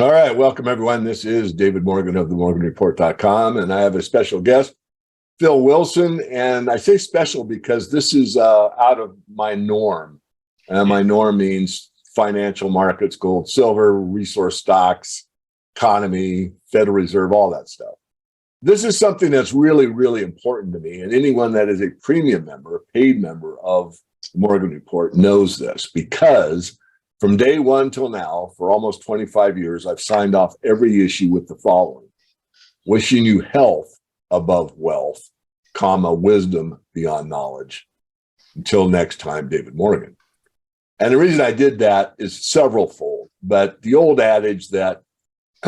All right, welcome everyone. This is David Morgan of themorganreport.com, and I have a special guest, Phil Wilson. And I say special because this is out of my norm. My norm means financial markets, gold, silver, resource stocks, economy, Federal Reserve, all that stuff. This is something that's really, really important to me. And anyone that is a premium member, a paid member of the Morgan Report knows this, because from day one till now, for almost 25 years, I've signed off every issue with the following: wishing you health above wealth, comma, wisdom beyond knowledge. Until next time, David Morgan. And the reason I did that is several-fold. But the old adage that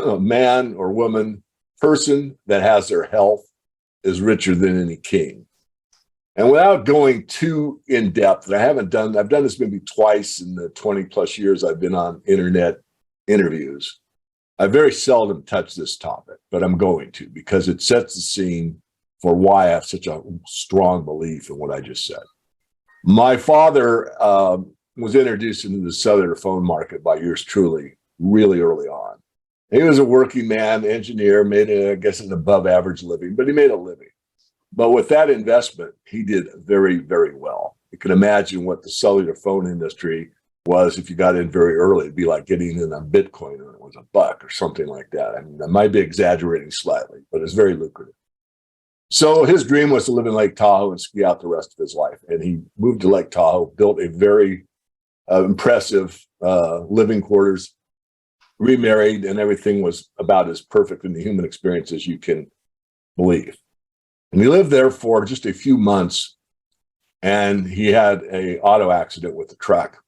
a man or woman, person that has their health is richer than any king. And without going too in depth, and I've done this maybe twice in the 20 plus years I've been on internet interviews. I very seldom touch this topic, but I'm going to, because it sets the scene for why I have such a strong belief in what I just said. My father was introduced into the cellular phone market by yours truly, really early on. He was a working man, engineer, made, I guess, an above average living, but he made a living. But with that investment, he did very, very well. You can imagine what the cellular phone industry was if you got in very early. It'd be like getting in on Bitcoin when it was $1 or something like that. I mean, I might be exaggerating slightly, but it's very lucrative. So his dream was to live in Lake Tahoe and ski out the rest of his life. And he moved to Lake Tahoe, built a very impressive living quarters, remarried, and everything was about as perfect in the human experience as you can believe. And he lived there for just a few months, and he had an auto accident with a truck,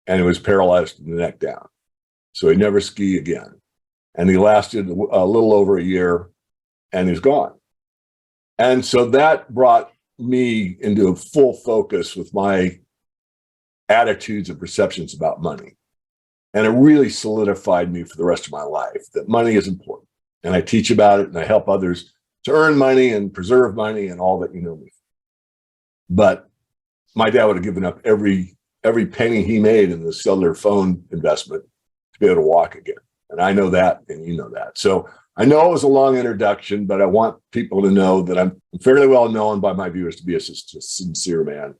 and he was paralyzed from the neck down. So he never ski again. And he lasted a little over a year, and he's gone. And so that brought me into a full focus with my attitudes and perceptions about money. And it really solidified me for the rest of my life that money is important. And I teach about it, and I help others to earn money and preserve money and all that you know me. But my dad would have given up every penny he made in the cellular phone investment to be able to walk again. And I know that, and you know that. So I know it was a long introduction, but I want people to know that I'm fairly well known by my viewers to be a sincere man.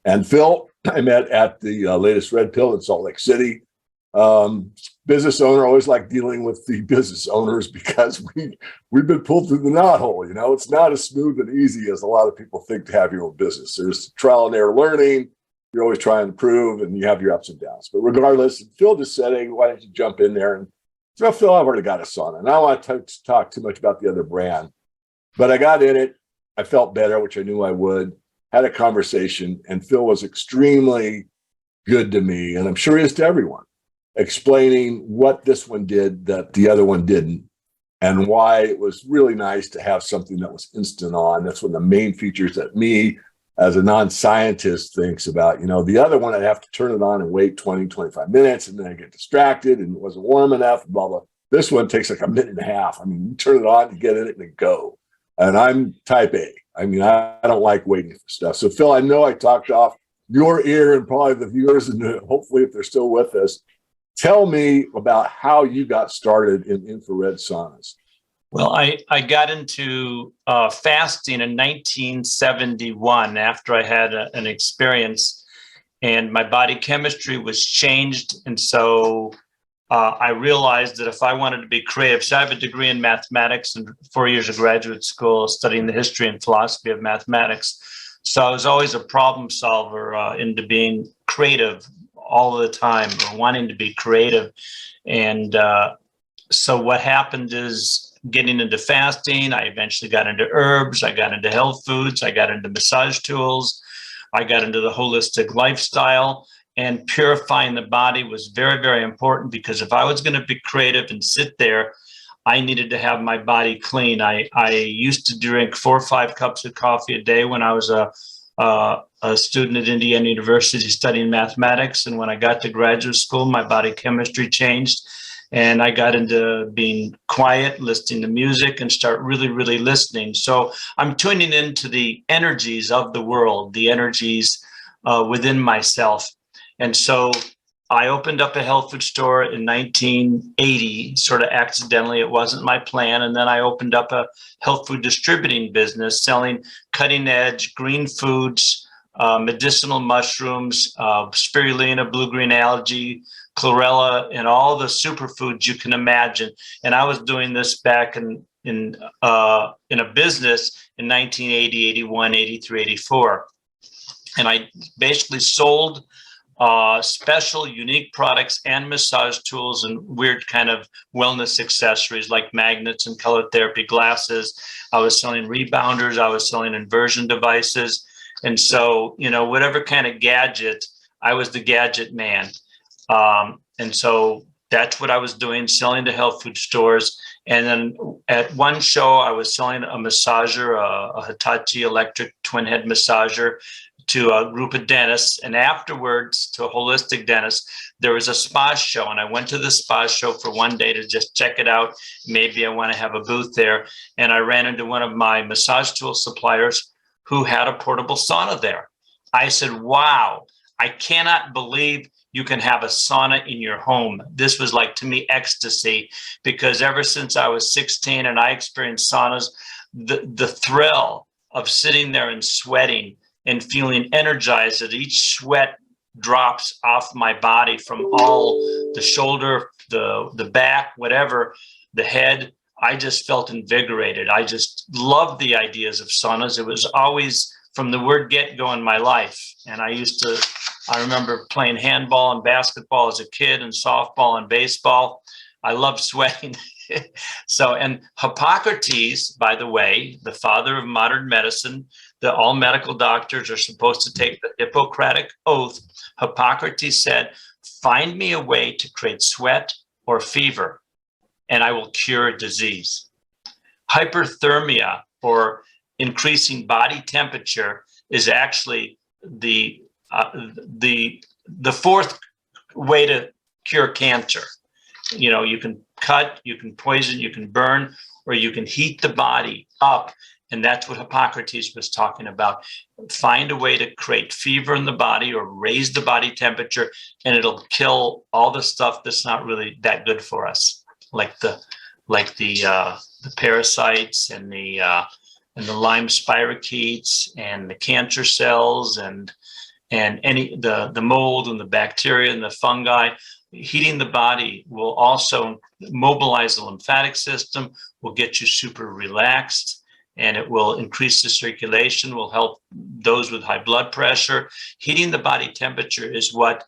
And Phil, I met at the latest Red Pill in Salt Lake City. Business owner, always like dealing with the business owners because we've been pulled through the knothole. You know, it's not as smooth and easy as a lot of people think to have your own business. There's trial and error learning. You're always trying to prove, and you have your ups and downs. But regardless, Phil just said, "Hey, why don't you jump in there?" And so, Phil, I've already got a sauna, and I don't want to talk too much about the other brand, but I got in it. I felt better, which I knew I would. Had a conversation, and Phil was extremely good to me, and I'm sure he is to everyone, explaining what this one did that the other one didn't, and why it was really nice to have something that was instant on. That's one of the main features that me, as a non-scientist, thinks about. You know, the other one, I'd have to turn it on and wait 20, 25 minutes, and then I get distracted, and it wasn't warm enough, blah, blah. This one takes like a minute and a half. I mean, you turn it on, you get in it, and it go. And I'm type A. I mean, I don't like waiting for stuff. So, Phil, I know I talked off your ear and probably the viewers, and hopefully if they're still with us. Tell me about how you got started in infrared saunas. Well, I got into fasting in 1971 after I had an experience, and my body chemistry was changed. And so I realized that if I wanted to be creative, so I have a degree in mathematics and 4 years of graduate school studying the history and philosophy of mathematics. So I was always a problem solver into being creative all the time, or wanting to be creative. And so what happened is, getting into fasting, I eventually got into herbs, I got into health foods, I got into massage tools, I got into the holistic lifestyle, and purifying the body was very, very important, because if I was going to be creative and sit there, I needed to have my body clean. I used to drink 4 or 5 cups of coffee a day when I was a student at Indiana University studying mathematics. And when I got to graduate school, my body chemistry changed, and I got into being quiet, listening to music, and start really, really listening. So I'm tuning into the energies of the world, the energies within myself. And so I opened up a health food store in 1980, sort of accidentally. It wasn't my plan. And then I opened up a health food distributing business selling cutting edge green foods, medicinal mushrooms, spirulina, blue-green algae, chlorella, and all the superfoods you can imagine. And I was doing this back in a business in 1980, 81, 83, 84. And I basically sold special, unique products and massage tools and weird kind of wellness accessories like magnets and color therapy glasses. I was selling rebounders. I was selling inversion devices. And so, whatever kind of gadget, I was the gadget man. And so that's what I was doing, selling to health food stores. And then at one show, I was selling a massager, a Hitachi electric twin head massager, to a group of dentists, and afterwards to a holistic dentist. There was a spa show, and I went to the spa show for one day to just check it out. Maybe I want to have a booth there. And I ran into one of my massage tool suppliers who had a portable sauna there. I said, wow, I cannot believe you can have a sauna in your home. This was like, to me, ecstasy, because ever since I was 16 and I experienced saunas, the thrill of sitting there and sweating and feeling energized that each sweat drops off my body from all the shoulder, the back, whatever, the head. I just felt invigorated. I just loved the ideas of saunas. It was always from the word get-go in my life. And I remember playing handball and basketball as a kid and softball and baseball. I loved sweating. So, and Hippocrates, by the way, the father of modern medicine, all medical doctors are supposed to take the Hippocratic oath. Hippocrates said, find me a way to create sweat or fever, and I will cure a disease. Hyperthermia, or increasing body temperature, is actually the fourth way to cure cancer. You can cut, you can poison, you can burn, or you can heat the body up. And that's what Hippocrates was talking about. Find a way to create fever in the body or raise the body temperature, and it'll kill all the stuff that's not really that good for us, like the parasites and the Lyme spirochetes and the cancer cells and any the mold and the bacteria and the fungi. Heating the body will also mobilize the lymphatic system, will get you super relaxed, and it will increase the circulation, will help those with high blood pressure. Heating the body temperature is what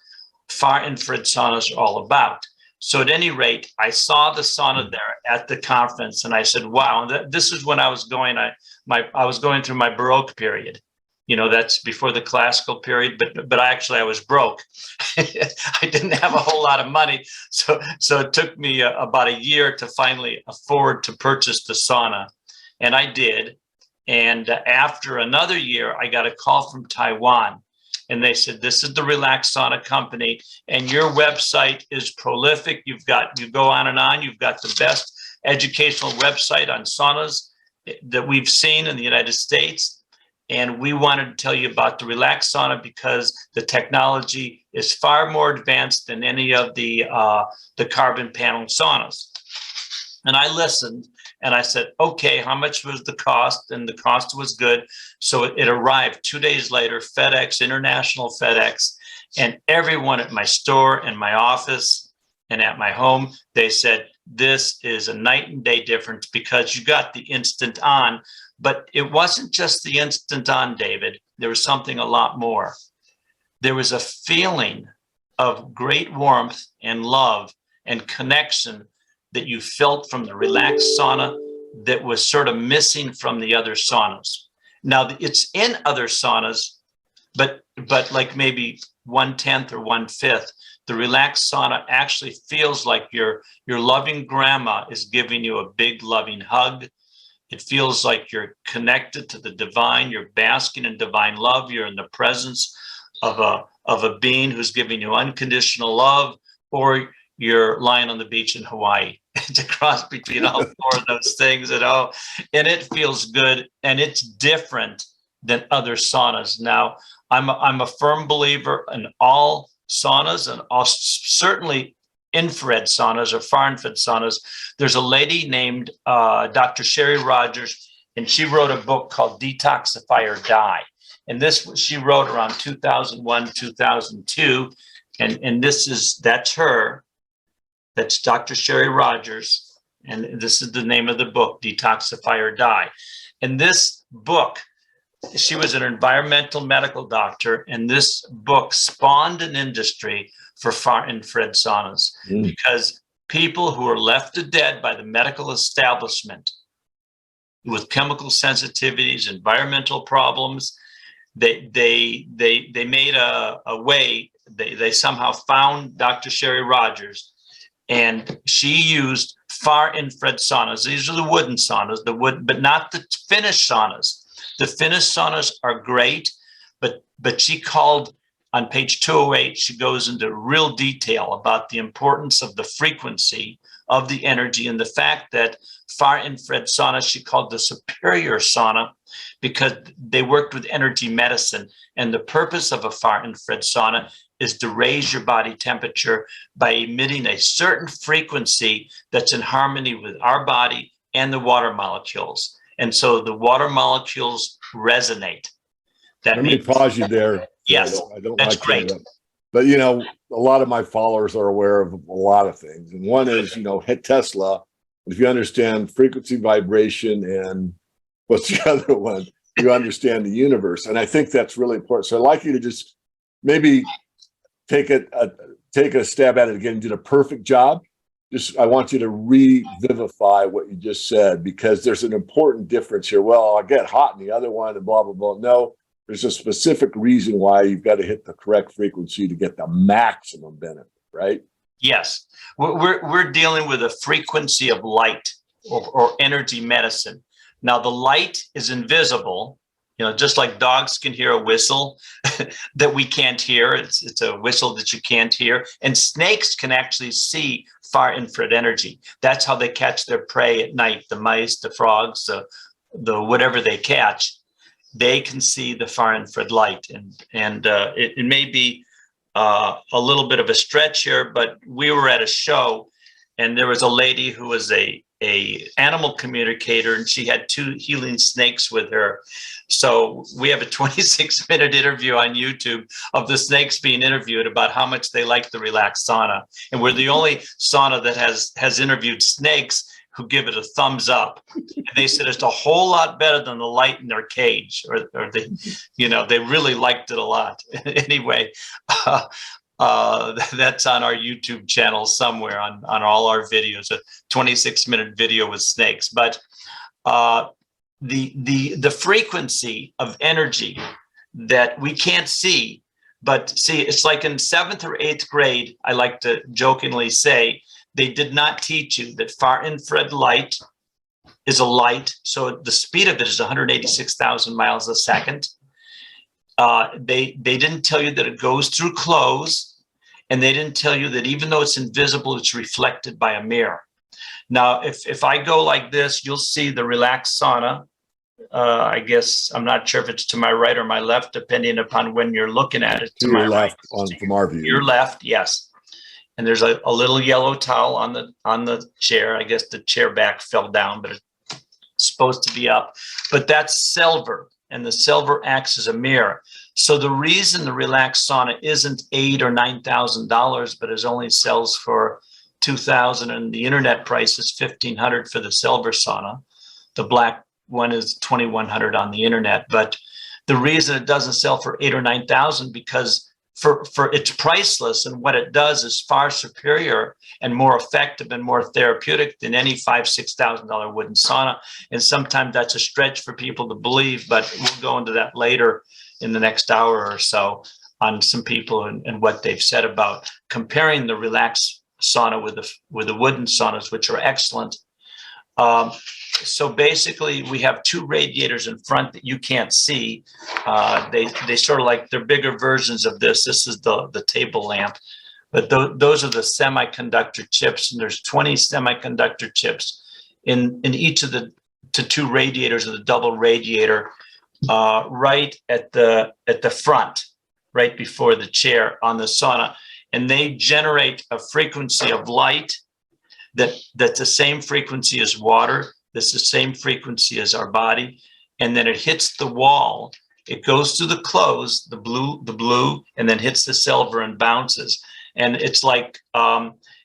far infrared saunas are all about. So at any rate, I saw the sauna there at the conference, and I said, wow, this is when I was going, I was going through my Baroque period. That's before the classical period, but I was broke. I didn't have a whole lot of money. So it took me about a year to finally afford to purchase the sauna. And I did. And after another year, I got a call from Taiwan. And they said, this is the Relax Sauna company, and your website is prolific. You go on and on. You've got the best educational website on saunas that we've seen in the United States. And we wanted to tell you about the Relax Sauna because the technology is far more advanced than any of the carbon panel saunas. And I listened and I said, okay, how much was the cost? And the cost was good. So it arrived 2 days later, FedEx, international FedEx, and everyone at my store and my office and at my home, they said, this is a night and day difference because you got the instant on. But it wasn't just the instant on, David. There was something a lot more. There was a feeling of great warmth and love and connection that you felt from the Relax Sauna that was sort of missing from the other saunas. Now, it's in other saunas, but like maybe 1/10 or 1/5, the Relax Sauna actually feels like your loving grandma is giving you a big loving hug. It feels like you're connected to the divine. You're basking in divine love. You're in the presence of a being who's giving you unconditional love, or you're lying on the beach in Hawaii. It's a cross between all four of those things, and it feels good, and it's different than other saunas. Now, I'm a firm believer in all saunas and certainly infrared saunas or far infrared saunas. There's a lady named Dr. Sherry Rogers, and she wrote a book called Detoxify or Die. And this she wrote around 2001, 2002. And that's her. That's Dr. Sherry Rogers. And this is the name of the book, Detoxify or Die. And this book, she was an environmental medical doctor, and this book spawned an industry for far infrared saunas because people who are left for dead by the medical establishment with chemical sensitivities, environmental problems, they made a way. They somehow found Dr. Sherry Rogers, and she used far infrared saunas. These are the wooden saunas, but not the finished saunas. The finished saunas are great, but she called on page 208, she goes into real detail about the importance of the frequency of the energy and the fact that far infrared sauna, she called the superior sauna because they worked with energy medicine. And the purpose of a far infrared sauna is to raise your body temperature by emitting a certain frequency that's in harmony with our body and the water molecules. And so the water molecules resonate. Let me pause you there. Yes, I don't that's like great. But, a lot of my followers are aware of a lot of things. And one is, hit Tesla. If you understand frequency, vibration, and what's the other one, you understand the universe. And I think that's really important. So I'd like you to just maybe take a stab at it again. You did a perfect job. I want you to revivify what you just said, because there's an important difference here. Well, I get hot in the other one and blah, blah, blah. No, there's a specific reason why you've got to hit the correct frequency to get the maximum benefit, right? Yes. We're dealing with a frequency of light or energy medicine. Now, the light is invisible, just like dogs can hear a whistle that we can't hear. It's a whistle that you can't hear. And snakes can actually see far infrared energy. That's how they catch their prey at night. The mice, the frogs, the whatever they catch, they can see the far infrared light. And it may be a little bit of a stretch here, but we were at a show and there was a lady who was a animal communicator, and she had 2 healing snakes with her. So we have a 26-minute interview on YouTube of the snakes being interviewed about how much they like the Relax Sauna. And we're the only sauna that has interviewed snakes who give it a thumbs up. And they said it's a whole lot better than the light in their cage, or they, they really liked it a lot. Anyway, that's on our YouTube channel somewhere on all our videos, a 26-minute video with snakes. But the frequency of energy that we can't see, but see, it's like in 7th or 8th grade, I like to jokingly say, they did not teach you that far infrared light is a light. So the speed of it is 186,000 miles a second. They didn't tell you that it goes through clothes, and they didn't tell you that even though it's invisible, it's reflected by a mirror. Now, if I go like this, you'll see the Relax Sauna. I guess I'm not sure if it's to my right or my left, depending upon when you're looking at it. To your left, from our view. Your left, yes. And there's a little yellow towel on the chair. I guess the chair back fell down, but it's supposed to be up. But that's silver, and the silver acts as a mirror. So the reason the Relax Sauna isn't $8,000 or $9,000, but it only sells for $2,000, and the internet price is $1,500 for the silver sauna. The black one is $2,100 on the internet. But the reason it doesn't sell for $8,000 or $9,000 because for it's priceless, and what it does is far superior and more effective and more therapeutic than any $5,000-$6,000 wooden sauna. And sometimes that's a stretch for people to believe, but we'll go into that later in the next hour or so on some people and what they've said about comparing the Relax Sauna with the wooden saunas, which are excellent. So basically, we have 2 radiators in front that you can't see. They sort of like, they're bigger versions of this. This is the table lamp, but those are the semiconductor chips, and there's 20 semiconductor chips in each of the 2 radiators of the double radiator, right at the front, right before the chair on the sauna, and they generate a frequency of light that's the same frequency as water, that's the same frequency as our body, and then it hits the wall. It goes through the clothes, the blue, and then hits the silver and bounces. And it's like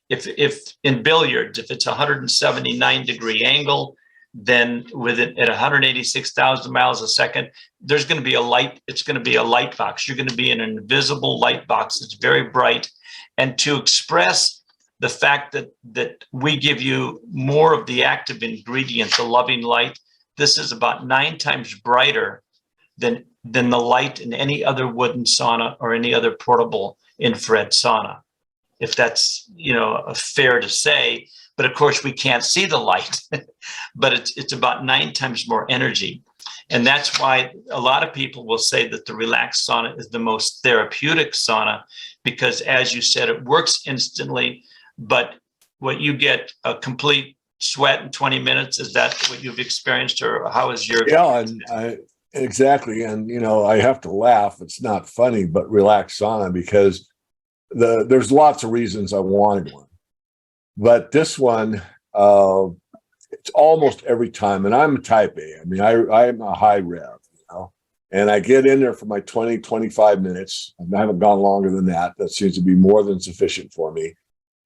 if in billiards, if it's 179-degree angle, then with it at 186,000 miles a second, there's going to be a light. It's going to be a light box. You're going to be in an invisible light box. It's very bright. And to express the fact that we give you more of the active ingredient, the loving light, this is about 9 times brighter than the light in any other wooden sauna or any other portable infrared sauna, if that's fair to say. But of course, we can't see the light, but it's about 9 times more energy. And that's why a lot of people will say that the Relax Sauna is the most therapeutic sauna, because as you said, it works instantly, but what you get a complete sweat in 20 minutes. Is that what you've experienced, or how is your? Yeah, and exactly. And, I have to laugh. It's not funny, but Relax Sauna, because there's lots of reasons I wanted one. But this one, it's almost every time, and I'm type A. I mean, I'm a high rev, and I get in there for my 20, 25 minutes. I haven't gone longer than that. That seems to be more than sufficient for me.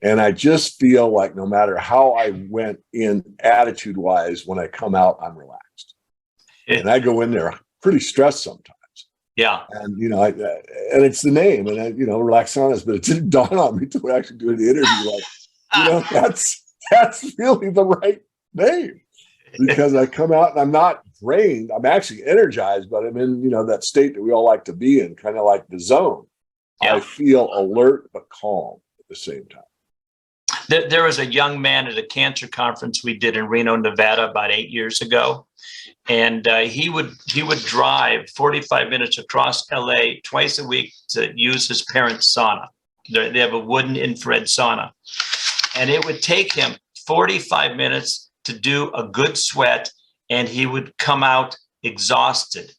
And I just feel like no matter how I went in attitude-wise, when I come out, I'm relaxed. And I go in there pretty stressed sometimes. Yeah. And, and it's the name, and, Relax Saunas, but it didn't dawn on me until actually doing the interview. Like, that's really the right name, because I come out and I'm not drained. I'm actually energized, but I'm in, that state that we all like to be in, kind of like the zone. Yeah. I feel alert, but calm at the same time. There was a young man at a cancer conference we did in Reno, Nevada, about 8 years ago. And he would drive 45 minutes across LA twice a week to use his parents' sauna. They have a wooden infrared sauna. And it would take him 45 minutes to do a good sweat, and he would come out exhausted.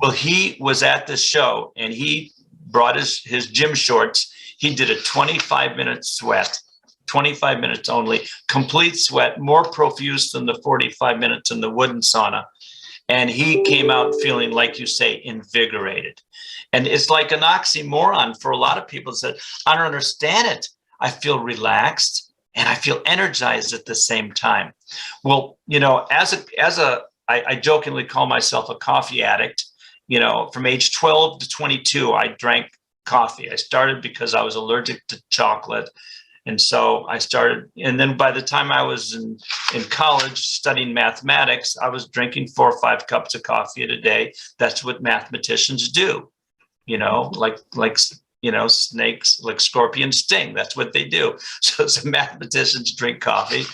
Well, he was at this show, and he brought his gym shorts. He did a 25-minute sweat, 25 minutes only, complete sweat, more profuse than the 45 minutes in the wooden sauna. And he came out feeling, like you say, invigorated. And it's like an oxymoron for a lot of people that said, I don't understand it. I feel relaxed and I feel energized at the same time. Well, I jokingly call myself a coffee addict. From age 12 to 22, I drank coffee. I started because I was allergic to chocolate. And so I started, and then by the time I was in college studying mathematics, I was drinking 4 or 5 cups of coffee a day. That's what mathematicians do, snakes, like scorpions sting. That's what they do. So mathematicians drink coffee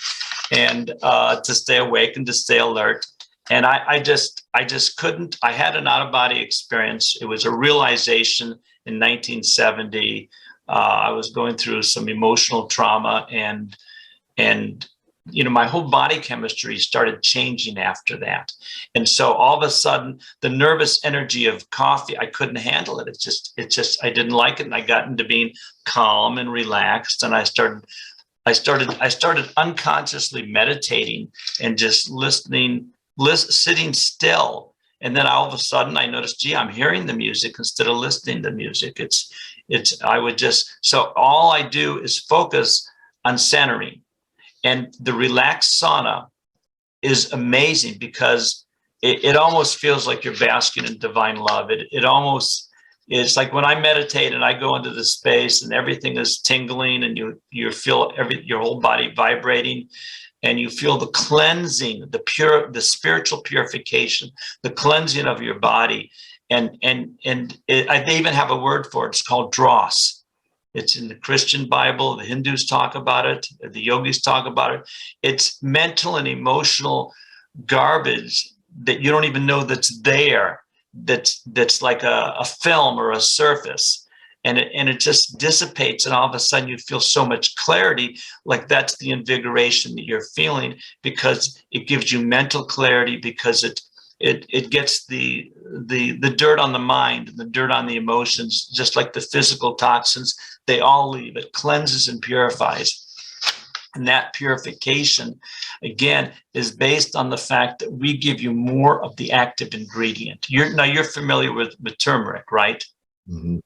and to stay awake and to stay alert. And I just couldn't. I had an out-of-body experience. It was a realization in 1970. I was going through some emotional trauma, and my whole body chemistry started changing after that. And so all of a sudden, the nervous energy of coffee, I couldn't handle it. It's just I didn't like it, and I got into being calm and relaxed. And I started unconsciously meditating and just sitting still. And then all of a sudden I noticed, gee, I'm hearing the music instead of listening to music. So all I do is focus on centering. And the Relax Sauna is amazing because it almost feels like you're basking in divine love. It's like when I meditate and I go into the space and everything is tingling and you feel your whole body vibrating. And you feel the cleansing, the spiritual purification, the cleansing of your body. They even have a word for it. It's called dross. It's in the Christian Bible. The Hindus talk about it. The yogis talk about it. It's mental and emotional garbage that you don't even know that's there. That's like a film or a surface. And it just dissipates, and all of a sudden you feel so much clarity. Like that's the invigoration that you're feeling, because it gives you mental clarity, because it it gets the dirt on the mind, the dirt on the emotions, just like the physical toxins, they all leave. It cleanses and purifies. And that purification, again, is based on the fact that we give you more of the active ingredient. You're familiar with turmeric, right? Mm-hmm.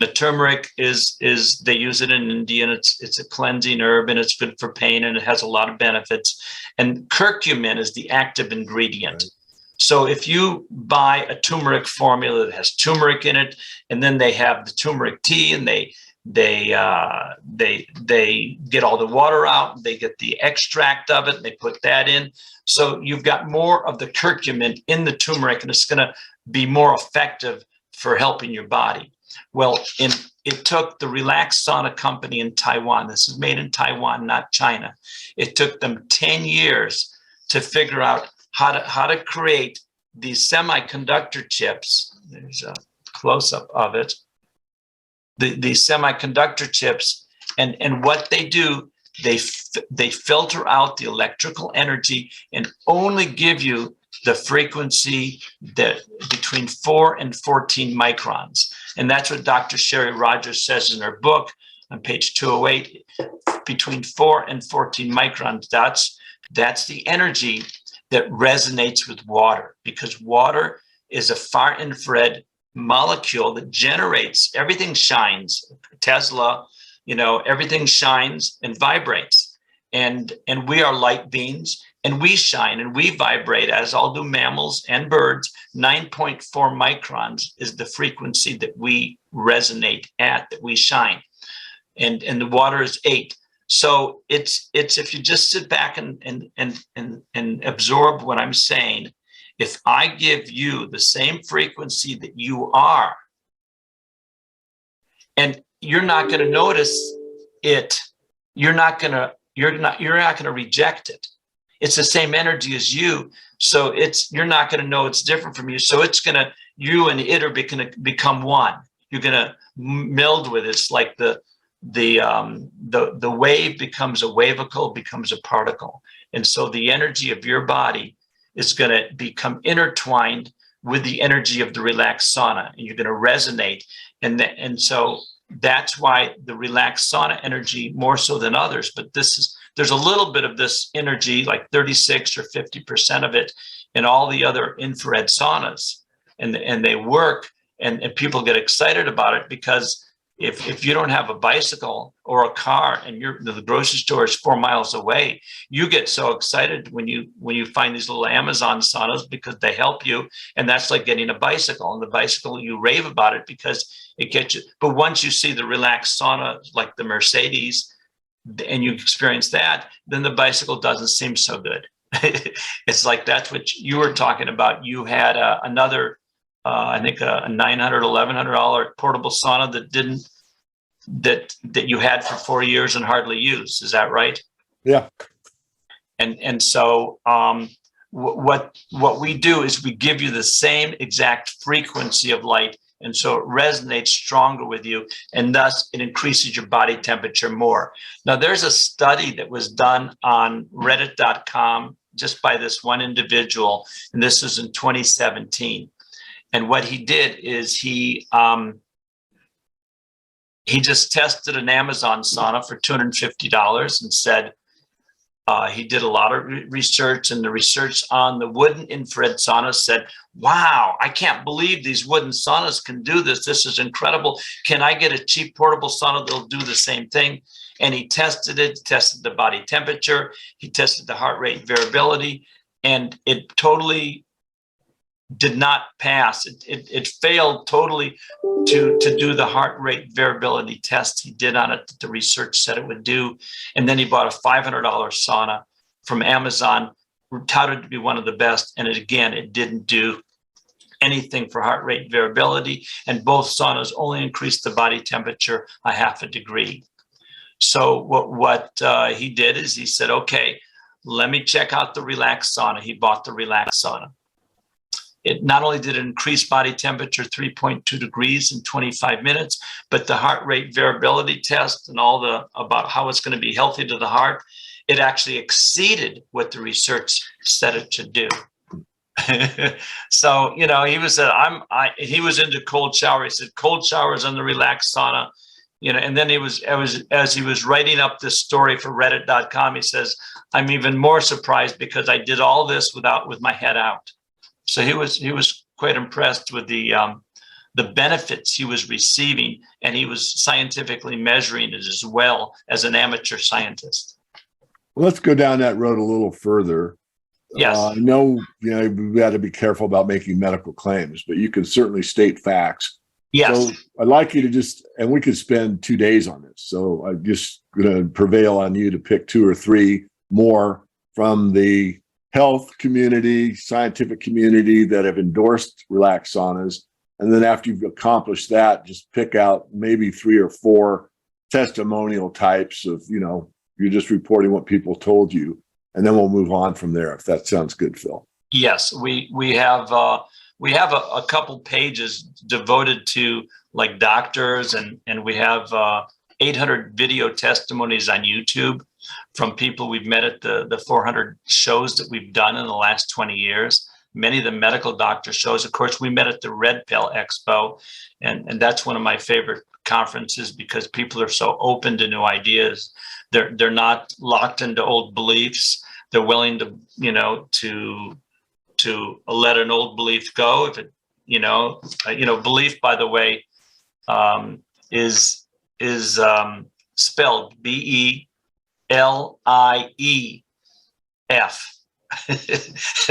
The turmeric is they use it in India, and it's a cleansing herb, and it's good for pain, and it has a lot of benefits. And curcumin is the active ingredient. Right. So if you buy a turmeric formula that has turmeric in it, and then they have the turmeric tea, and they get all the water out, they get the extract of it, and they put that in. So you've got more of the curcumin in the turmeric, and it's going to be more effective for helping your body. Well, it took the Relax Sauna company in Taiwan. This is made in Taiwan, not China. It took them 10 years to figure out how to create these semiconductor chips. There's a close-up of it. These semiconductor chips, and what they do, they filter out the electrical energy and only give you the frequency that between 4 and 14 microns. And that's what Dr. Sherry Rogers says in her book on page 208, between 4 and 14 microns. That's the energy that resonates with water, because water is a far infrared molecule that generates, everything shines. Tesla, everything shines and vibrates. And we are light beings, and we shine and we vibrate, as all do mammals and birds. 9.4 microns is the frequency that we resonate at, that we shine. And the water is 8. So it's if you just sit back and absorb what I'm saying, if I give you the same frequency that you are, and you're not going to notice it, you're not going to reject it. It's the same energy as you, so you're not going to know it's different from you. So you and it are going to become one. You're going to meld with it. It's like the wave becomes a wavicle, becomes a particle, and so the energy of your body is going to become intertwined with the energy of the Relax Sauna, and you're going to resonate. And so that's why the Relax Sauna energy, more so than others, but there's a little bit of this energy, like 36 or 50% of it, in all the other infrared saunas, and they work, and people get excited about it, because if you don't have a bicycle or a car and the grocery store is 4 miles away, you get so excited when you find these little Amazon saunas, because they help you, and that's like getting a bicycle. And the bicycle, you rave about it because it gets you. But once you see the Relax Sauna, like the Mercedes, and you experience that, then the bicycle doesn't seem so good. It's like that's what you were talking about. You had another, I think a $900, $1,100 portable sauna that you had for 4 years and hardly used. Is that right? Yeah. And so what we do is we give you the same exact frequency of light, and so it resonates stronger with you, and thus it increases your body temperature more. Now, there's a study that was done on Reddit.com just by this one individual, and this was in 2017. And what he did is he just tested an Amazon sauna for $250 and said, he did a lot of research, and the research on the wooden infrared saunas said, wow, I can't believe these wooden saunas can do this. This is incredible. Can I get a cheap portable sauna that'll do the same thing? And he tested it, tested the body temperature, he tested the heart rate variability, and it totally did not pass. It failed totally to do the heart rate variability test he did on it that the research said it would do. And then he bought a $500 sauna from Amazon, touted to be one of the best, and it didn't do anything for heart rate variability, and both saunas only increased the body temperature a half a degree. So what he did is he said, okay, let me check out the Relax Sauna. He bought the Relax Sauna. It not only did it increase body temperature 3.2 degrees in 25 minutes, but the heart rate variability test and all about how it's going to be healthy to the heart, it actually exceeded what the research said it should do. So, he was he was into cold shower. He said cold showers on the Relax Sauna, and then as he was writing up this story for reddit.com, he says, I'm even more surprised because I did all this with my head out. So he was quite impressed with the benefits he was receiving, and he was scientifically measuring it as well as an amateur scientist. Let's go down that road a little further. Yes. I know, we got to be careful about making medical claims, but you can certainly state facts. Yes. So I'd like you to and we could spend 2 days on this. So I'm just going to prevail on you to pick 2 or 3 more from the health community, scientific community that have endorsed Relax Saunas. And then after you've accomplished that, just pick out maybe 3 or 4 testimonial types of, you're just reporting what people told you. And then we'll move on from there, if that sounds good, Phil. Yes, we have a couple pages devoted to like doctors, and we have 800 video testimonies on YouTube from people we've met at the 400 shows that we've done in the last 20 years. Many of the medical doctor shows. Of course, we met at the Red Pill Expo, and that's one of my favorite conferences because people are so open to new ideas. They're not locked into old beliefs. They're willing to, to let an old belief go. If it, belief, by the way, is spelled BELIEF.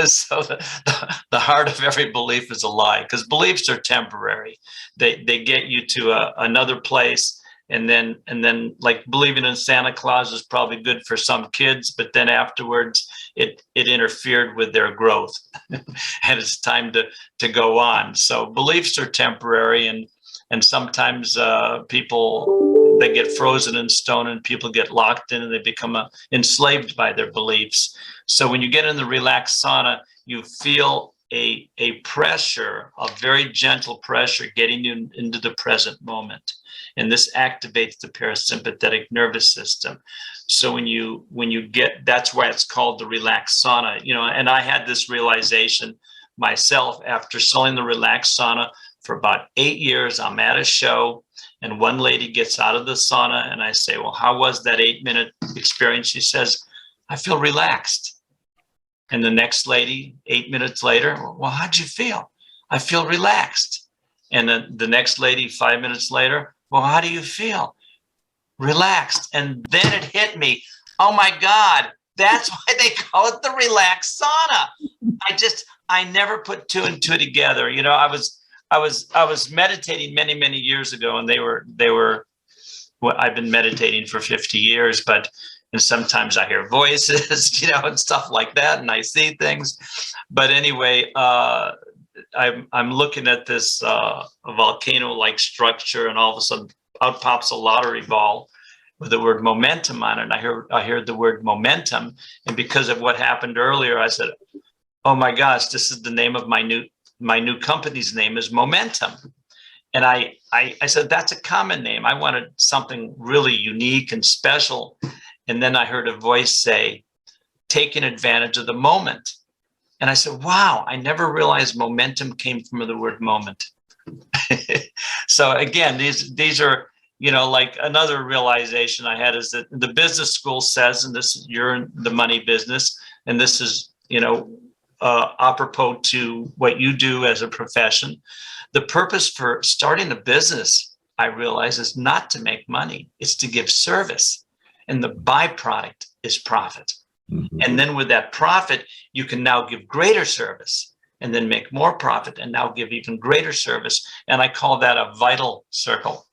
So the heart of every belief is a lie, because beliefs are temporary. They get you to another place. And then like believing in Santa Claus is probably good for some kids, but then afterwards it interfered with their growth and it's time to go on. So beliefs are temporary, and sometimes people, they get frozen in stone and people get locked in and they become enslaved by their beliefs. So when you get in the Relax Sauna, you feel a pressure, a very gentle pressure getting you into the present moment. And this activates the parasympathetic nervous system. So when you get, that's why it's called the Relax Sauna, and I had this realization myself after selling the Relax Sauna for about 8 years. I'm at a show and one lady gets out of the sauna and I say, well, how was that 8-minute experience? She says, I feel relaxed. And the next lady, 8 minutes later, well, how'd you feel? I feel relaxed. And then the next lady, 5 minutes later, well, how do you feel? Relaxed. And then it hit me. Oh my God, that's why they call it the Relax Sauna. I never put 2 and 2 together. I was meditating many, many years ago, and they were well, I've been meditating for 50 years, and sometimes I hear voices, and stuff like that, and I see things. But anyway, I'm looking at this volcano-like structure, and all of a sudden out pops a lottery ball with the word momentum on it. And I heard the word momentum, and because of what happened earlier, I said, "Oh my gosh, this is the name of my new company's name is Momentum." And I said, that's a common name. I wanted something really unique and special. And then I heard a voice say, taking advantage of the moment. And I said, wow, I never realized momentum came from the word moment. So again, these are, like another realization I had is that the business school says, and you're in the money business, and this is, apropos to what you do as a profession. The purpose for starting a business, I realize, is not to make money. It's to give service. And the byproduct is profit. Mm-hmm. And then with that profit, you can now give greater service and then make more profit and now give even greater service. And I call that a vital circle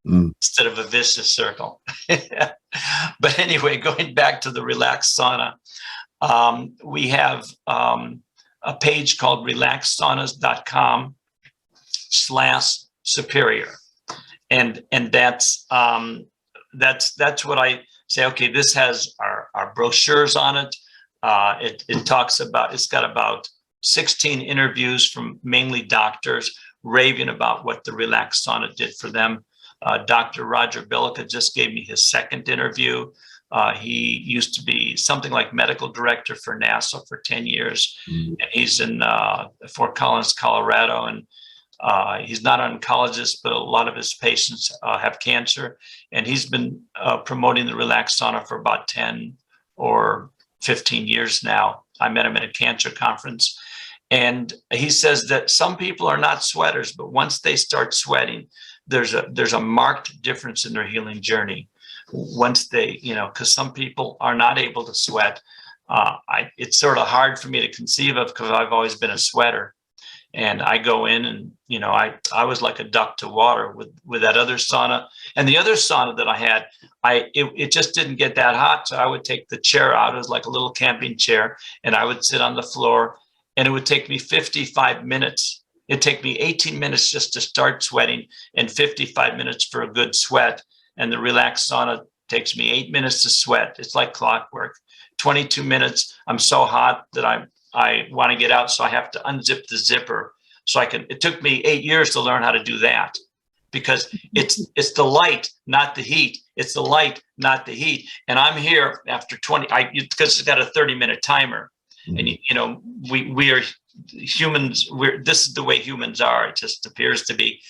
instead of a vicious circle. But anyway, going back to the Relax Sauna, we have a page called relaxsaunas.com/superior. And that's what I say, okay, this has our brochures on it. It talks about, it's got about 16 interviews from mainly doctors raving about what the Relax Sauna did for them. Dr. Roger Billica just gave me his second interview. He used to be something like medical director for NASA for 10 years. Mm. And he's in Fort Collins, Colorado. And he's not an oncologist, but a lot of his patients have cancer. And he's been promoting the Relax Sauna for about 10 or 15 years now. I met him at a cancer conference. And he says that some people are not sweaters, but once they start sweating, there's a marked difference in their healing journey. Once they, because some people are not able to sweat. It's sort of hard for me to conceive of because I've always been a sweater. And I go in and, I was like a duck to water with that other sauna. And the other sauna that I had, it just didn't get that hot. So I would take the chair out. It was like a little camping chair. And I would sit on the floor and it would take me 55 minutes. It'd take me 18 minutes just to start sweating and 55 minutes for a good sweat. And the Relax Sauna takes me 8 minutes to sweat. It's like clockwork. 22 minutes. I'm so hot that I want to get out, so I have to unzip the zipper so I can. It took me 8 years to learn how to do that because it's the light, not the heat. It's the light, not the heat. And I'm here after 20. Because it's got a 30-minute timer, and we are humans. This is the way humans are. It just appears to be.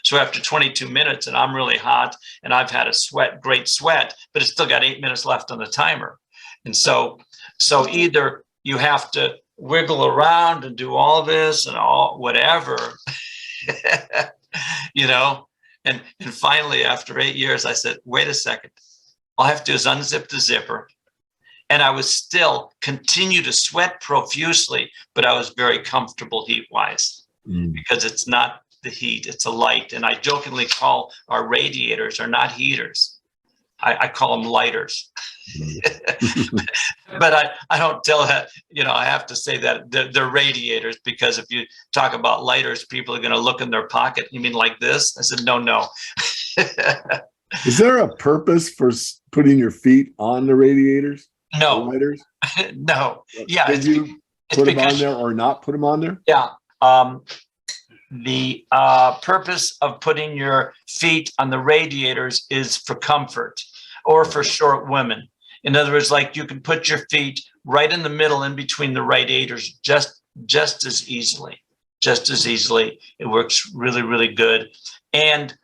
So after 22 minutes, and I'm really hot, and I've had a great sweat, but it's still got 8 minutes left on the timer, and so either you have to wiggle around and do all this and all whatever, and finally after 8 years, I said, wait a second, all I have to do is unzip the zipper. And I would still continue to sweat profusely, but I was very comfortable heat-wise because it's not the heat, it's a light. And I jokingly call our radiators are not heaters. I call them lighters. But I don't tell that, I have to say that they're radiators because if you talk about lighters, people are going to look in their pocket. You mean like this? I said, no. Is there a purpose for putting your feet on the radiators? No. The lighters? No. Yeah. Did you put them on there or not put them on there? Yeah. The purpose of putting your feet on the radiators is for comfort or for short women. In other words, like you can put your feet right in the middle in between the radiators just as easily. It works really, really good. And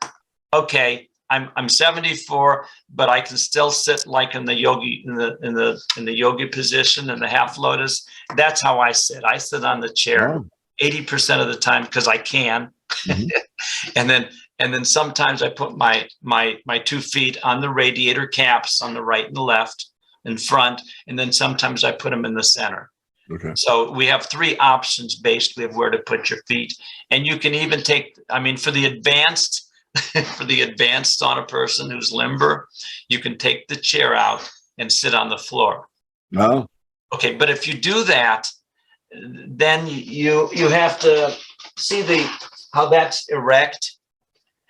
okay, I'm 74, but I can still sit like in the yogi in the yogi position in the half lotus. That's how I sit. I sit on the chair 80% of the time because I can. And then sometimes I put my 2 feet on the radiator caps on the right and the left in front, and then sometimes I put them in the center. Okay. So we have 3 options basically of where to put your feet, and you can even take. For the advanced sauna person who's limber, you can take the chair out and sit on the floor. Oh. Okay, but if you do that, then you have to see how that's erect,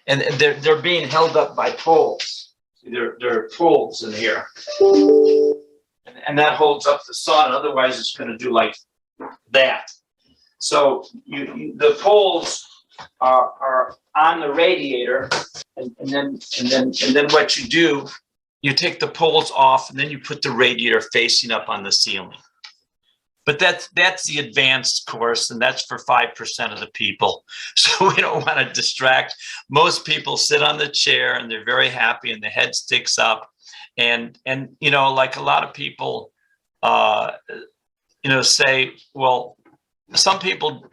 and they're being held up by poles. There are poles in here, and that holds up the sauna. Otherwise, it's going to do like that. So the poles are on the radiator, and then what you do, you take the poles off, and then you put the radiator facing up on the ceiling. But that's the advanced course, and that's for 5% of the people. So we don't want to distract. Most people sit on the chair and they're very happy, and the head sticks up. And like a lot of people, say, well, some people.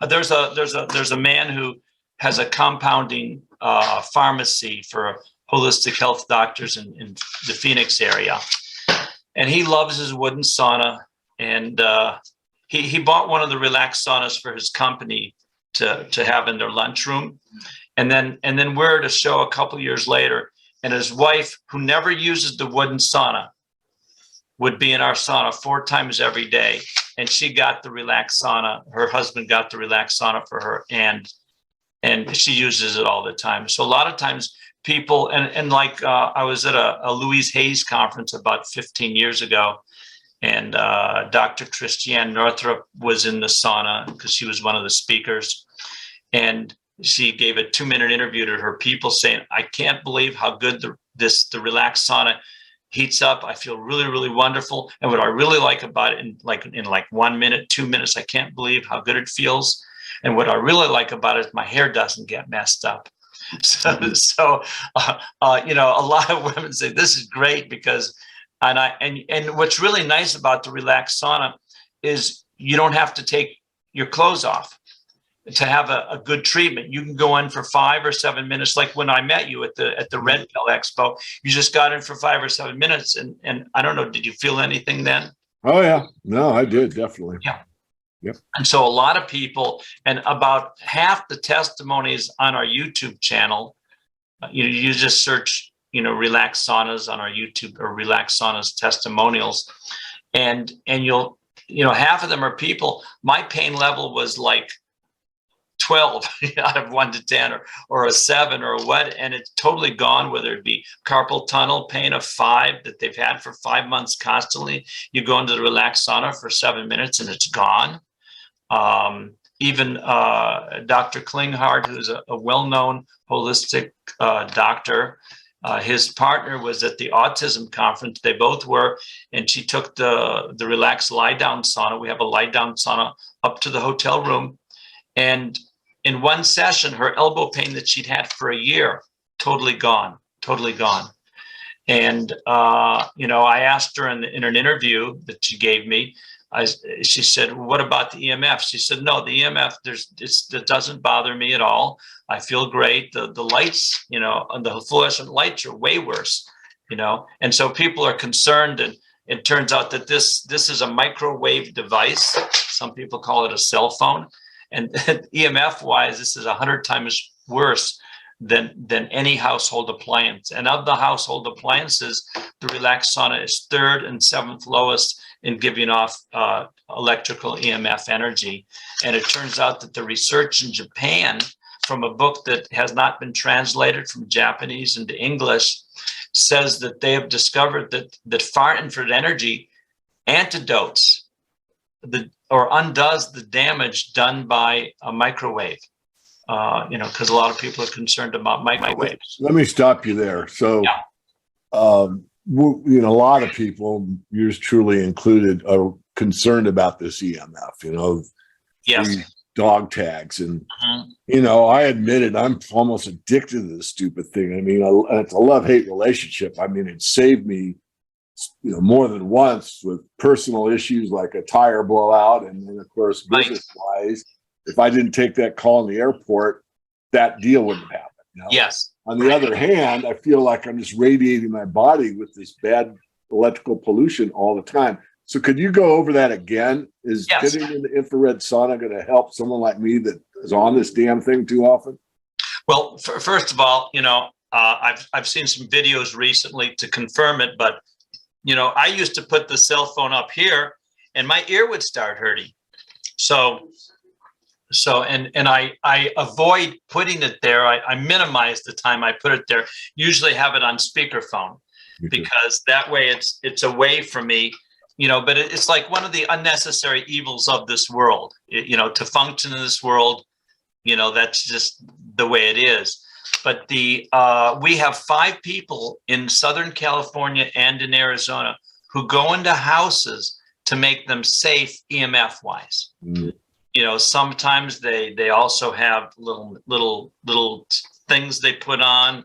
There's a man who has a compounding pharmacy for holistic health doctors in the Phoenix area, and he loves his wooden sauna. And he bought one of the Relax Saunas for his company to have in their lunchroom, and then we're at a show a couple years later, and his wife, who never uses the wooden sauna, would be in our sauna 4 times every day, and she got the Relax Sauna. Her husband got the Relax Sauna for her, and she uses it all the time. So a lot of times people, and like I was at a Louise Hayes conference about 15 years ago. And Dr. Christiane Northrup was in the sauna because she was one of the speakers. And she gave a 2-minute interview to her people saying, I can't believe how good the Relax Sauna heats up. I feel really, really wonderful. And what I really like about it, in like 1 minute, 2 minutes, I can't believe how good it feels. And what I really like about it is my hair doesn't get messed up. So, a lot of women say this is great because, and what's really nice about the Relax Sauna is you don't have to take your clothes off to have a good treatment. You can go in for 5 or 7 minutes, like when I met you at the Red Pill Expo. You just got in for 5 or 7 minutes, and I don't know, did you feel anything then? Oh yeah, no, I did definitely. Yeah. Yep. And so a lot of people, and about half the testimonies on our YouTube channel, you just search, Relax Saunas on our YouTube, or Relax Saunas testimonials, and you'll, half of them are people. My pain level was like 12 out of 1 to 10, or a 7 or what, and it's totally gone, whether it be carpal tunnel pain of 5 that they've had for 5 months constantly. You go into the Relax Sauna for 7 minutes and it's gone. Even Dr. Klinghardt, who's a well-known holistic doctor, his partner was at the autism conference. They both were, and she took the Relax lie down sauna. We have a lie down sauna up to the hotel room, and in one session, her elbow pain that she'd had for a year, totally gone. And I asked her in an interview that she gave me. She said, "What about the EMF?" She said, "No, the EMF, it doesn't bother me at all. I feel great. The lights, the fluorescent lights are way worse, And so people are concerned, and it turns out that this is a microwave device. Some people call it a cell phone, and EMF wise, this is 100 times worse than any household appliance. And of the household appliances, the Relax Sauna is 3rd and 7th lowest in giving off electrical EMF energy. And it turns out that the research in Japan, from a book that has not been translated from Japanese into English, says that they have discovered that far infrared energy antidotes or undoes the damage done by a microwave. Because a lot of people are concerned about microwaves. Let me stop you there. So, Yeah. A lot of people, yours truly included, are concerned about this EMF, Yes. these dog tags. And, I admit it, I'm almost addicted to this stupid thing. I mean, it's a love-hate relationship. I mean, it saved me, more than once with personal issues like a tire blowout. And then, of course, business-wise, if I didn't take that call in the airport, that deal wouldn't happen. Yes. On the other hand, I feel like I'm just radiating my body with this bad electrical pollution all the time. So could you go over that again? Is getting in the infrared sauna going to help someone like me that is on this damn thing too often? Well, first of all, I've seen some videos recently to confirm it, but I used to put the cell phone up here and my ear would start hurting. So I avoid putting it there. I minimize the time I put it there. Usually have it on speakerphone because that way it's away from me. But it's like one of the unnecessary evils of this world. To function in this world, that's just the way it is. But we have 5 people in Southern California and in Arizona who go into houses to make them safe EMF wise. Sometimes they also have little things they put on,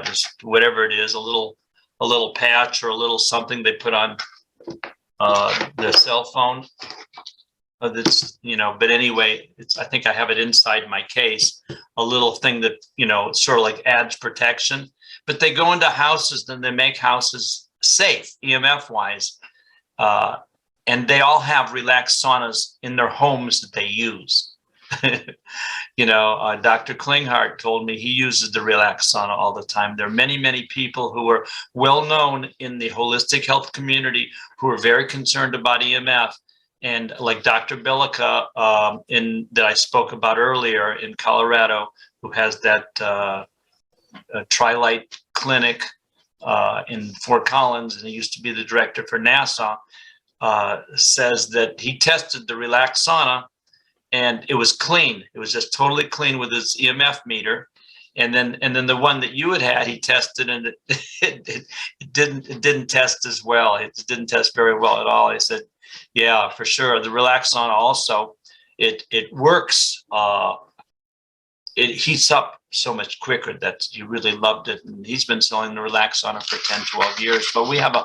just whatever it is, a little patch or a little something they put on the cell phone. That's, but anyway, I think I have it inside my case, a little thing that, sort of like adds protection. But they go into houses, then they make houses safe EMF wise. And they all have Relax Saunas in their homes that they use. Dr. Klinghardt told me he uses the Relax Sauna all the time. There are many, many people who are well known in the holistic health community who are very concerned about EMF. And like Dr. Bilica, that I spoke about earlier in Colorado, who has that Tri-Light clinic in Fort Collins, and he used to be the director for NASA. Says that he tested the Relax Sauna and it was clean. It was just totally clean with his EMF meter. And then the one that you had, he tested, and it didn't test as well. It didn't test very well at all. I said, yeah, for sure. The Relax Sauna also, it works. It heats up so much quicker that he really loved it. And he's been selling the Relax Sauna for 10, 12 years. But we have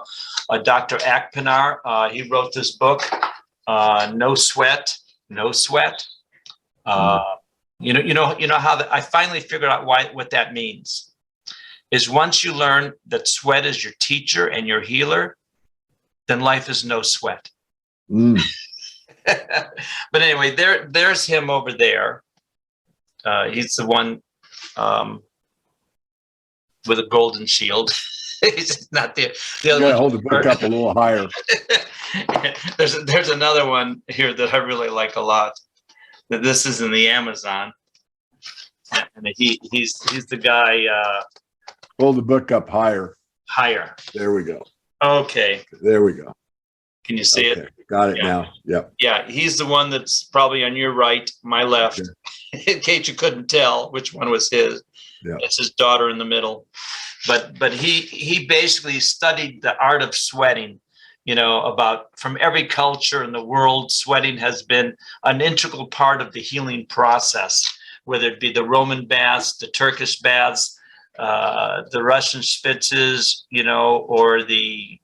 a Dr. Akpinar. He wrote this book, No Sweat, No Sweat. You know how I finally figured out what that means is once you learn that sweat is your teacher and your healer, then life is no sweat. But anyway, there's him over there. He's the one with a golden shield. He's not the other one. Hold the book up a little higher. There's another one here that I really like a lot. This is in the Amazon, and he's the guy. Hold the book up higher. Higher. There we go. Okay. There we go. Can you see it? Got it now. Yep. Yeah, he's the one that's probably on your right, my left. Okay. In case you couldn't tell which one was his. Yeah. It's his daughter in the middle. But he basically studied the art of sweating. You know, about from every culture in the world, sweating has been an integral part of the healing process, whether it be the Roman baths, the Turkish baths, the Russian spitzes, you know, or the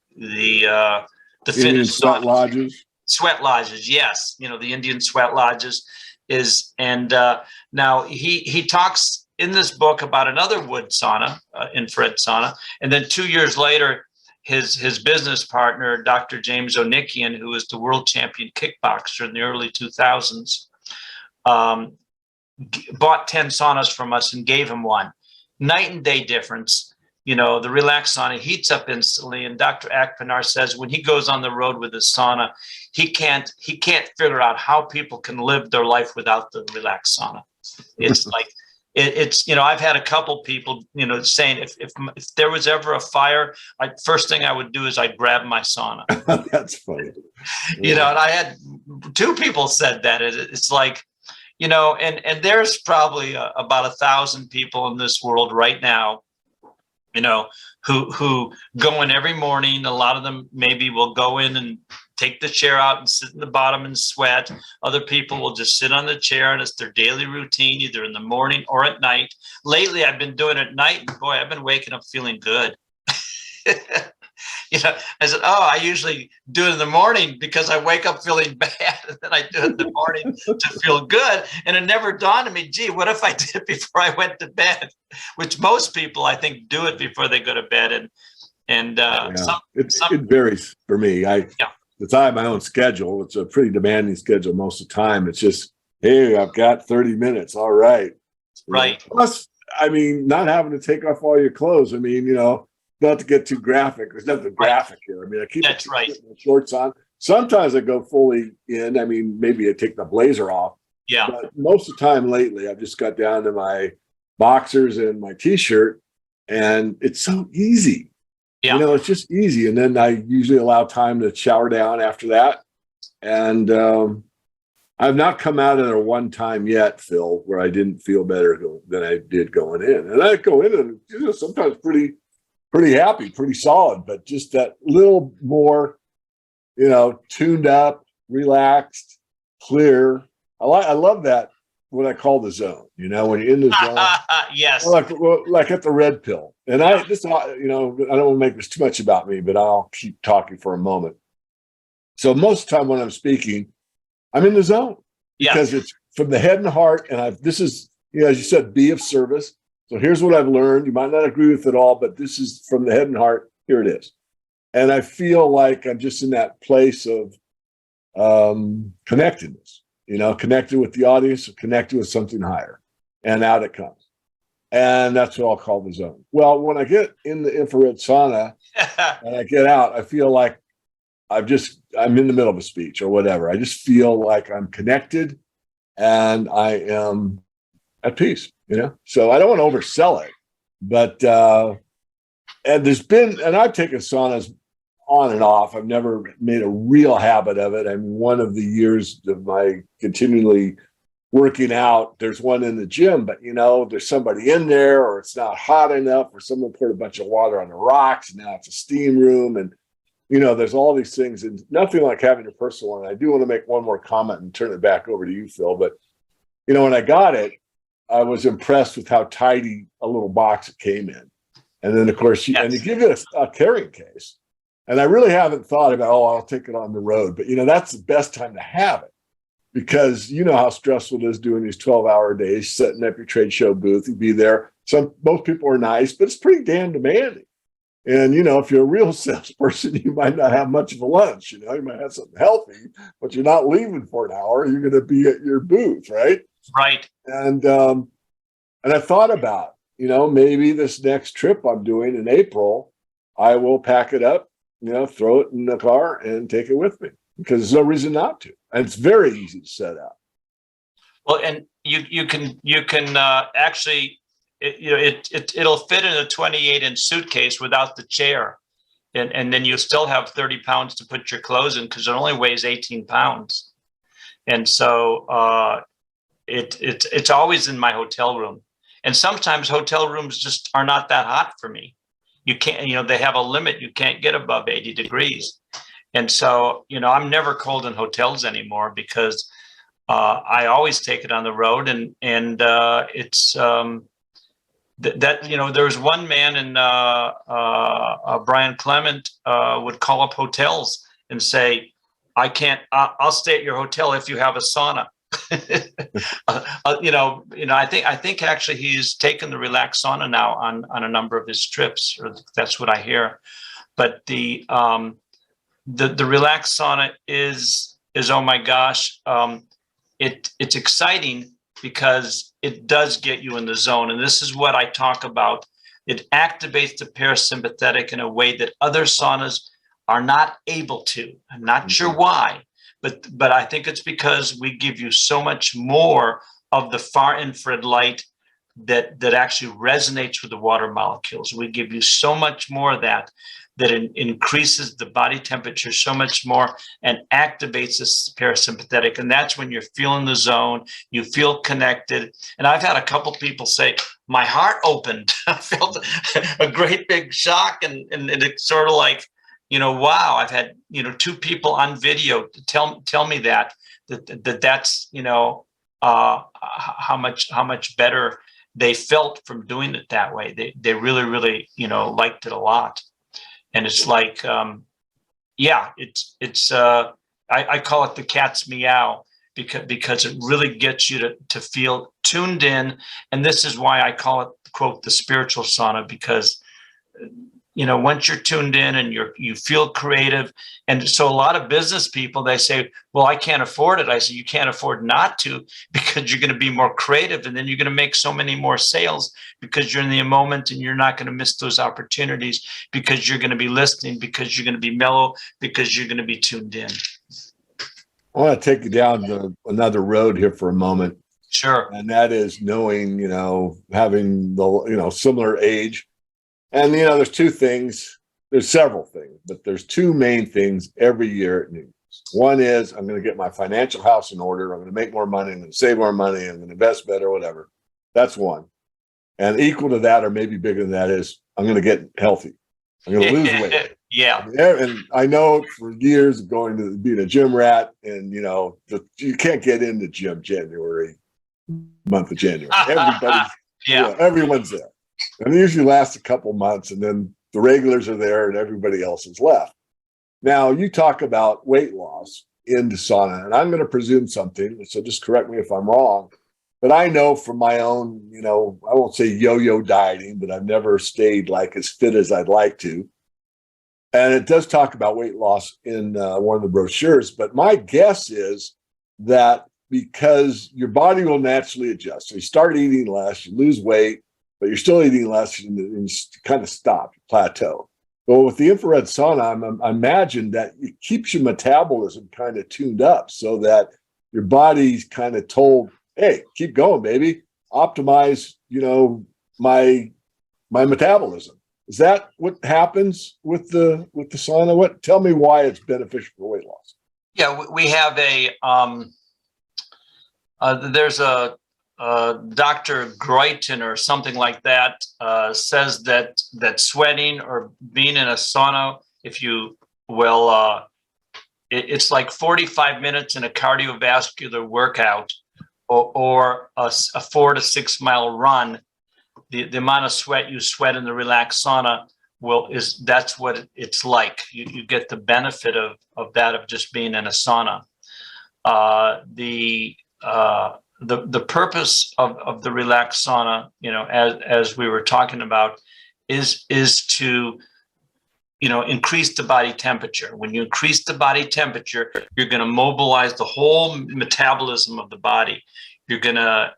Finnish sweat lodges. Sweat lodges, yes. You know, the Indian sweat lodges now he talks in this book about another wood sauna, infrared sauna, and then 2 years later, his business partner, Dr. James Onikian, who was the world champion kickboxer in the early 2000s, bought 10 saunas from us and gave him one. Night and day difference. You know, the Relax Sauna heats up instantly, and Dr. Akpinar says when he goes on the road with his sauna, he can't figure out how people can live their life without the Relax Sauna. It's like it's you know, I've had a couple people, you know, saying if there was ever a fire, first thing I would do is I'd grab my sauna. That's funny. You know, and I had 2 people said that. It's like, you know, and there's probably about 1,000 people in this world right now, you know, who go in every morning. A lot of them maybe will go in and take the chair out and sit in the bottom and sweat. Other people will just sit on the chair, and it's their daily routine, either in the morning or at night. Lately, I've been doing it at night, and boy, I've been waking up feeling good. You know, I said, oh, I usually do it in the morning because I wake up feeling bad, and then I do it in the morning to feel good. And it never dawned on me, gee, what if I did it before I went to bed? Which most people, I think, do it before they go to bed. It varies for me. Since I have my own schedule, it's a pretty demanding schedule most of the time. It's just, hey, I've got 30 minutes. All right. Right. Plus, I mean, not having to take off all your clothes. I mean, you know, not to get too graphic. There's nothing graphic here. I mean, I keep my shorts on. Sometimes I go fully in. I mean, maybe I take the blazer off. Yeah. But most of the time lately, I've just got down to my boxers and my T-shirt, and it's so easy. Yeah. You know, it's just easy. And then I usually allow time to shower down after that. And I've not come out of there one time yet, Phil, where I didn't feel better than I did going in. And I go in and, you know, sometimes pretty happy, pretty solid, but just that little more, you know, tuned up, relaxed, clear. I love that, what I call the zone, you know, when you're in the zone. Yes. Like at the red pill. And you know, I don't want to make this too much about me, but I'll keep talking for a moment. So most of the time when I'm speaking, I'm in the zone because it's from the head and heart. And this is, you know, as you said, be of service. So here's what I've learned. You might not agree with it all, but this is from the head and heart. Here it is. And I feel like I'm just in that place of connectedness, you know, connected with the audience, connected with something higher, and out it comes. And that's what I'll call the zone. Well, when I get in the infrared sauna and I get out, I feel like I'm in the middle of a speech or whatever. I just feel like I'm connected and I am at peace, you know? So I don't want to oversell it, but, and I've taken saunas on and off. I've never made a real habit of it. I mean, one of the years of my continually working out. There's one in the gym, but there's somebody in there, or it's not hot enough, or someone poured a bunch of water on the rocks, and now it's a steam room. And there's all these things, and nothing like having a personal one. I do want to make one more comment and turn it back over to you, Phil. But when I got it, I was impressed with how tidy a little box it came in. And then, of course, you give it a carrying case. And I really haven't thought about, I'll take it on the road. But, that's the best time to have it, because you know how stressful it is doing these 12-hour days, setting up your trade show booth. You'd be there. Most people are nice, but it's pretty damn demanding. And, if you're a real salesperson, you might not have much of a lunch. You might have something healthy, but you're not leaving for an hour. You're going to be at your booth, right? Right. And I thought about, maybe this next trip I'm doing in April, I will pack it up, throw it in the car and take it with me, because there's no reason not to. And it's very easy to set up. Well, and you can actually, it'll fit in a 28-inch suitcase without the chair. And then you still have 30 pounds to put your clothes in, because it only weighs 18 pounds. And so it's always in my hotel room. And sometimes hotel rooms just are not that hot for me. You can't, they have a limit. You can't get above 80 degrees. And so, I'm never cold in hotels anymore, because I always take it on the road. And it's there was one man in Brian Clement would call up hotels and say, I'll stay at your hotel if you have a sauna. I think actually he's taken the Relax Sauna now on a number of his trips, or that's what I hear. But the Relax Sauna is oh my gosh, it's exciting, because it does get you in the zone. And this is what I talk about. It activates the parasympathetic in a way that other saunas are not able to. I'm not sure why, but I think it's because we give you so much more of the far infrared light that actually resonates with the water molecules. We give you so much more of that increases the body temperature so much more and activates this parasympathetic. And that's when you're feeling the zone, you feel connected. And I've had a couple people say, my heart opened. I felt a great big shock. And it's sort of like, wow, I've had, 2 people on video tell me that's, how much better they felt from doing it that way. They really, really, liked it a lot. And it's like, I call it the cat's meow, because it really gets you to feel tuned in. And this is why I call it, quote, the spiritual sauna, because once you're tuned in and you feel creative. And so a lot of business people, they say, well, I can't afford it. I say, you can't afford not to, because you're going to be more creative, and then you're going to make so many more sales, because you're in the moment, and you're not going to miss those opportunities, because you're going to be listening, because you're going to be mellow, because you're going to be tuned in. I want to take you down another road here for a moment. Sure. And that is knowing, having the, similar age. And, there's 2 things, there's several things, but there's 2 main things every year at New Year's. One is, I'm going to get my financial house in order. I'm going to make more money. I'm going to save more money. I'm going to invest better, whatever. That's one. And equal to that, or maybe bigger than that, is I'm going to get healthy. I'm going to lose weight. Yeah. And I know for years of being a gym rat, and, you can't get into gym month of January. Everybody's, everyone's there. And it usually lasts a couple months, and then the regulars are there and everybody else is left. Now, you talk about weight loss in the sauna, and I'm going to presume something, so just correct me if I'm wrong. But I know from my own, I won't say yo-yo dieting, but I've never stayed like as fit as I'd like to. And it does talk about weight loss in one of the brochures. But my guess is that because your body will naturally adjust. So you start eating less, you lose weight, but you're still eating less, and you kind of stop, plateau. Well, with the infrared sauna, I imagine that it keeps your metabolism kind of tuned up, so that your body's kind of told, hey, keep going, baby. Optimize, my metabolism. Is that what happens with the sauna? Tell me why it's beneficial for weight loss. Yeah, we have There's a Dr. Groyton or something like that says that sweating or being in a sauna, if you will, it's like 45 minutes in a cardiovascular workout or a 4 to 6 mile run. The amount of sweat you sweat in the Relax Sauna that's what it's like. You get the benefit of that, of just being in a sauna. The purpose of the Relax Sauna, as we were talking about, is to increase the body temperature. When you increase the body temperature, you're going to mobilize the whole metabolism of the body. You're going to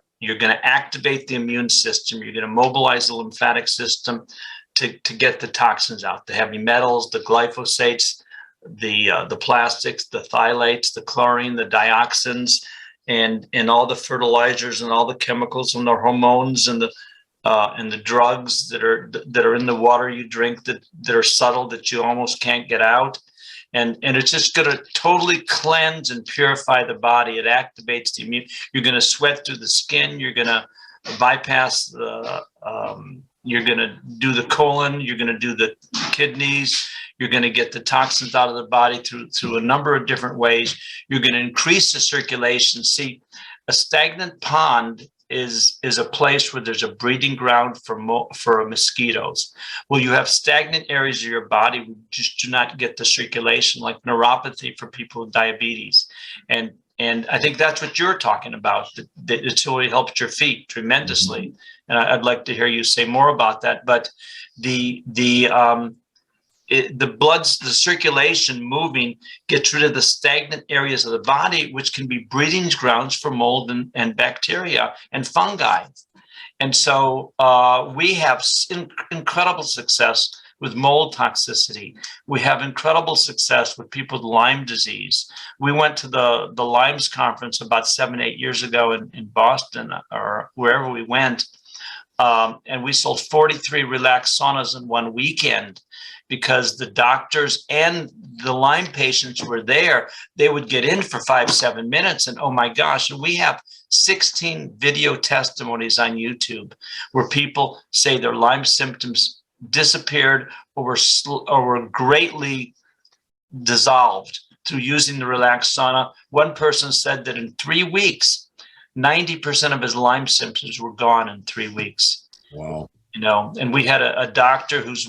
activate the immune system. You're going to mobilize the lymphatic system to get the toxins out, the heavy metals, the glyphosates, the plastics, the phthalates, the chlorine, the dioxins, and all the fertilizers and all the chemicals and the hormones and the drugs that are in the water you drink that are subtle, that you almost can't get out. And it's just going to totally cleanse and purify the body. It activates the immune. You're going to sweat through the skin. You're going to bypass you're going to do the colon. You're going to do the kidneys. You're going to get the toxins out of the body through a number of different ways. You're going to increase the circulation. See, a stagnant pond is a place where there's a breeding ground for mosquitoes. Well, you have stagnant areas of your body who just do not get the circulation, like neuropathy for people with diabetes. And I think that's what you're talking about, that it's really helped your feet tremendously. And I'd like to hear you say more about that. But the circulation moving gets rid of the stagnant areas of the body, which can be breeding grounds for mold and bacteria and fungi. And so we have incredible success with mold toxicity. We have incredible success with people with Lyme disease. We went to the Lyme's conference about 7-8 years ago in Boston, or wherever we went, and we sold 43 Relax Saunas in one weekend, because the doctors and the Lyme patients were there. They would get in for 5-7 minutes, and oh my gosh, and we have 16 video testimonies on YouTube where people say their Lyme symptoms disappeared or were greatly dissolved through using the Relax Sauna. One person said that in 3 weeks, 90% of his Lyme symptoms were gone in 3 weeks. Wow. And we had a doctor who was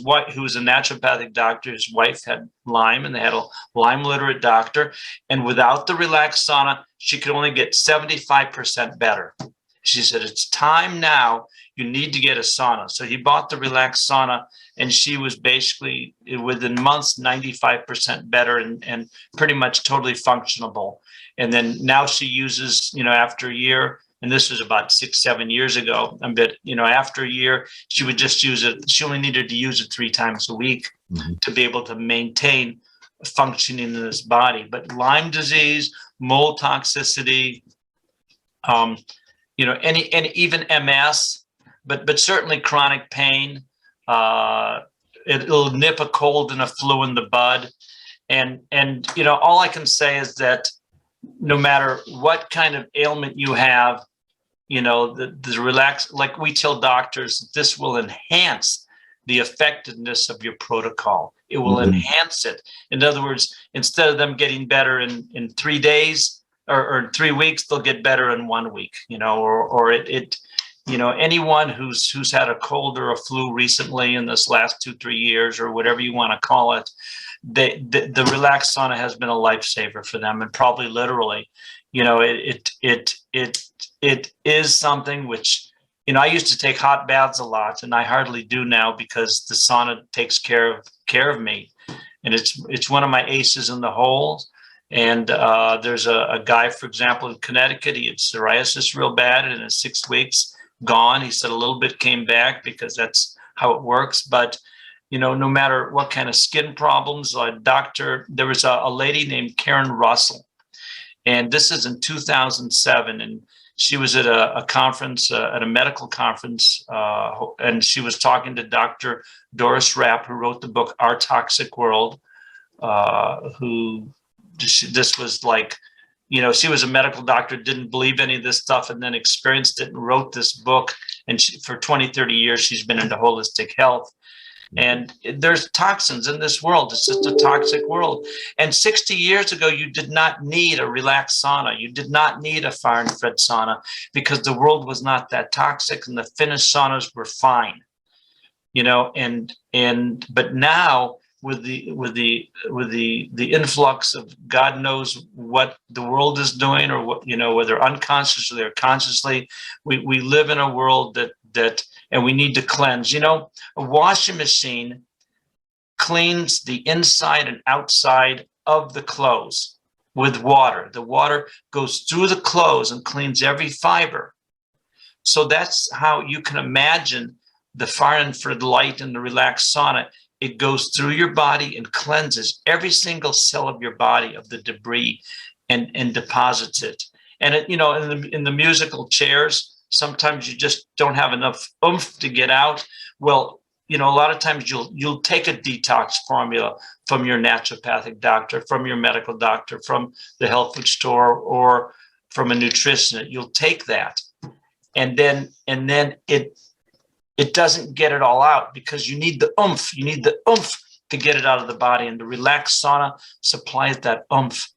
a naturopathic doctor. His wife had Lyme, and they had a Lyme literate doctor. And without the Relax Sauna, she could only get 75% better. She said, "It's time now. You need to get a sauna." So he bought the Relax Sauna, and she was basically within months 95% better and pretty much totally functionable. And then now she uses, after a year. And this was about 6-7 years ago. But after a year, she would just use it. She only needed to use it 3 times a week to be able to maintain functioning in this body. But Lyme disease, mold toxicity, any even MS, but certainly chronic pain. It'll nip a cold and a flu in the bud. And all I can say is that no matter what kind of ailment you have, the Relax, like we tell doctors, this will enhance the effectiveness of your protocol. It will enhance it. In other words, instead of them getting better in 3 days or 3 weeks, they'll get better in 1 week, anyone who's had a cold or a flu recently in this last 2-3 years, or whatever you want to call it, the Relax Sauna has been a lifesaver for them, and probably literally. It is something which, I used to take hot baths a lot, and I hardly do now because the sauna takes care of me, and it's one of my aces in the hole. And there's a guy, for example, in Connecticut. He had psoriasis real bad, and in 6 weeks, gone. He said a little bit came back because that's how it works. But no matter what kind of skin problems, there was a lady named Karen Russell, and this is in 2007, and she was at a conference, at a medical conference, and she was talking to Dr. Doris Rapp, who wrote the book Our Toxic World, this was like she was a medical doctor, didn't believe any of this stuff, and then experienced it and wrote this book. And for 20, 30 years, she's been into holistic health. And there's toxins in this world. It's just a toxic world. And 60 years ago, you did not need a relaxed sauna. You did not need a fire infrared sauna because the world was not that toxic and the Finnish saunas were fine. But now with the influx of God knows what the world is doing, or what, whether unconsciously or consciously, we live in a world that and we need to cleanse. A washing machine cleans the inside and outside of the clothes with water. The water goes through the clothes and cleans every fiber. So that's how you can imagine the fire infrared light and the relaxed sauna. It goes through your body and cleanses every single cell of your body of the debris and deposits it. And in the musical chairs, sometimes you just don't have enough oomph to get out. Well, a lot of times you'll take a detox formula from your naturopathic doctor, from your medical doctor, from the health food store, or from a nutritionist. You'll take that, and then it doesn't get it all out because you need the oomph. You need the oomph to get it out of the body, and the relaxed sauna supplies that oomph.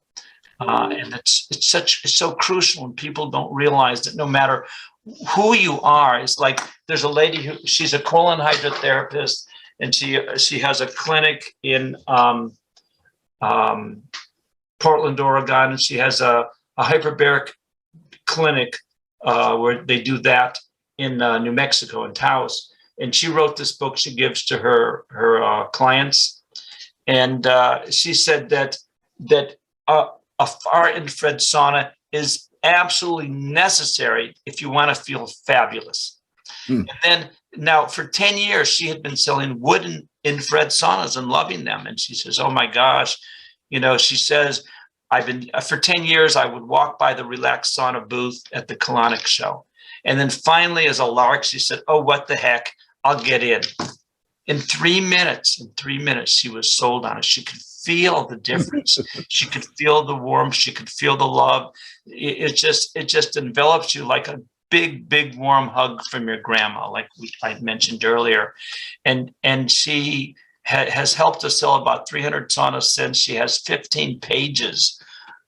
And it's so crucial, and people don't realize that no matter who you are, it's like there's a lady she's a colon hydrotherapist, and she has a clinic in Portland, Oregon, and she has a hyperbaric clinic where they do that in New Mexico, in Taos. And she wrote this book she gives to her clients, and she said that a far infrared sauna is absolutely necessary if you want to feel fabulous. And then now for 10 years, she had been selling wooden infrared saunas and loving them. And she says, oh my gosh, she says, for 10 years, I would walk by the Relax Sauna booth at the Colonic show. And then finally, as a lark, she said, oh, what the heck, I'll get in. In 3 minutes, she was sold on it. She could feel the difference. She could feel the warmth. She could feel the love. It just envelops you like a big, big warm hug from your grandma, like I mentioned earlier. And she has helped us sell about 300 saunas since. She has 15 pages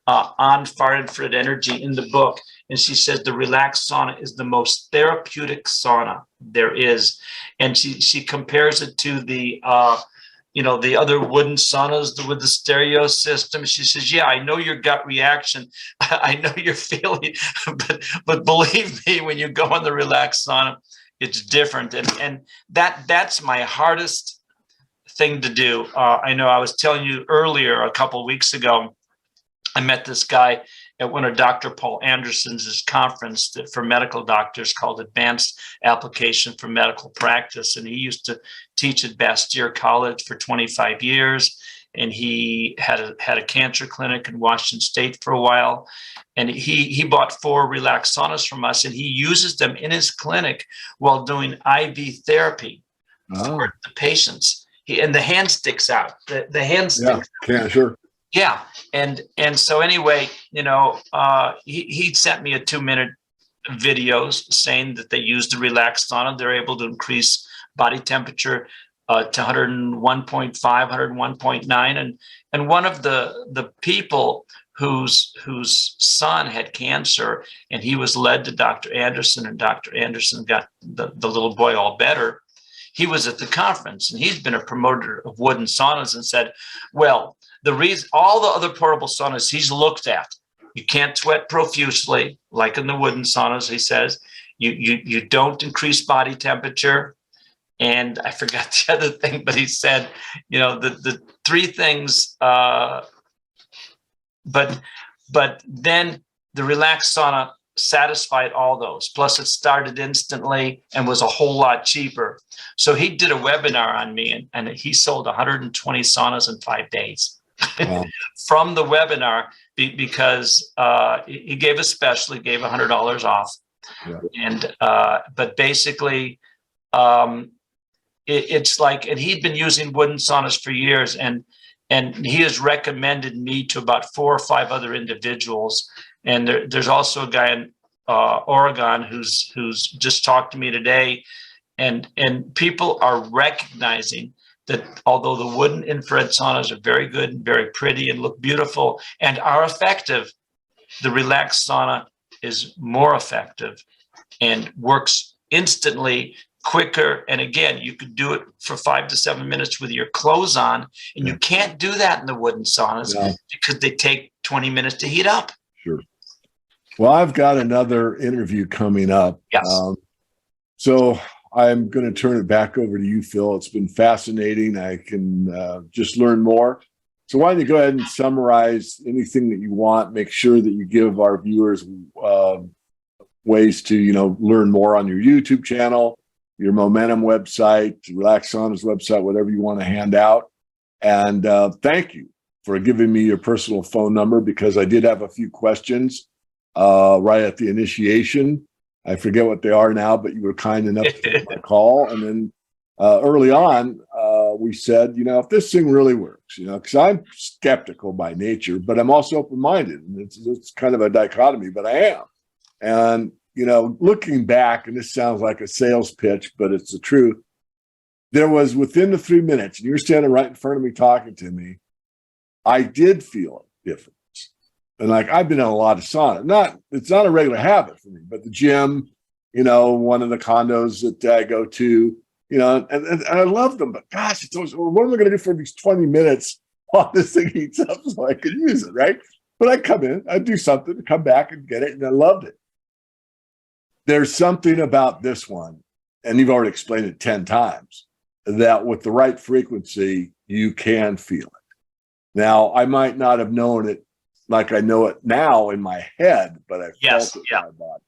on far infrared energy in the book. And she says the relaxed sauna is the most therapeutic sauna there is. And she compares it to the other wooden saunas with the stereo system. She says, yeah, I know your gut reaction. I know you're feeling, but believe me, when you go on the relaxed sauna, it's different. And that's my hardest thing to do. I know I was telling you earlier, a couple of weeks ago, I met this guy at one of Dr. Paul Anderson's conference for medical doctors called Advanced Application for Medical Practice. And he used to teach at Bastyr College for 25 years. And he had a cancer clinic in Washington State for a while. And he bought 4 relaxed saunas from us, and he uses them in his clinic while doing IV therapy for the patients. And the hand sticks out. The hand sticks out. Sure. Yeah. And so anyway, he sent me a 2-minute videos saying that they use the relaxed sauna. They're able to increase body temperature to 101.5, 101.9. And one of the people whose son had cancer, and he was led to Dr. Anderson, and Dr. Anderson got the little boy all better. He was at the conference, and he's been a promoter of wooden saunas, and said, well, the reason all the other portable saunas he's looked at, you can't sweat profusely like in the wooden saunas. He says you don't increase body temperature, and I forgot the other thing, but he said the 3 things. But then the relaxed sauna satisfied all those. Plus, it started instantly and was a whole lot cheaper. So he did a webinar on me, and he sold 120 saunas in 5 days. Wow. From the webinar, because he gave a special. He gave $100 off. Yeah. And but basically, it's like, and he'd been using wooden saunas for years, and And he has recommended me to about 4 or 5 other individuals. And there's also a guy in Oregon who's just talked to me today. And people are recognizing that although the wooden infrared saunas are very good and very pretty and look beautiful and are effective, the Relax Sauna is more effective and works instantly, quicker. And again, you could do it for 5 to 7 minutes with your clothes on, and you can't do that in the wooden saunas because they take 20 minutes to heat up. Sure. Well, I've got another interview coming up. Yes. So I'm going to turn it back over to you, Phil. It's been fascinating. I can just learn more. So why don't you go ahead and summarize anything that you want? Make sure that you give our viewers ways to, learn more on your YouTube channel, your Momentum website, Relax Saunas website, whatever you want to hand out. And thank you for giving me your personal phone number, because I did have a few questions right at the initiation. I forget what they are now, but you were kind enough to take my call. And then early on, we said, if this thing really works, because I'm skeptical by nature, but I'm also open-minded. And it's kind of a dichotomy, but I am. And, looking back, and this sounds like a sales pitch, but it's the truth. There was within the 3 minutes, and you were standing right in front of me talking to me, I did feel a difference. And I've been in a lot of sauna. It's not a regular habit for me, but the gym, one of the condos that I go to, and I love them, but gosh, it's always, what am I going to do for these 20 minutes while this thing heats up so I can use it, right? But I come in, I do something, come back and get it, and I loved it. There's something about this one, and you've already explained it 10 times, that with the right frequency, you can feel it. Now, I might not have known it like I know it now in my head, but I felt it in my body.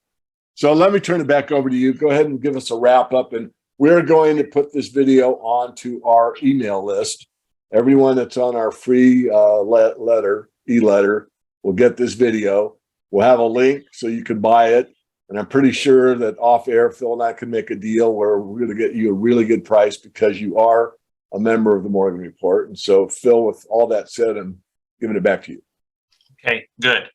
So let me turn it back over to you. Go ahead and give us a wrap up, and we're going to put this video onto our email list. Everyone that's on our free e-letter will get this video. We'll have a link so you can buy it. And I'm pretty sure that off air, Phil and I can make a deal where we're going to get you a really good price because you are a member of the Morgan Report. And so, Phil, with all that said, I'm giving it back to you. Okay, good.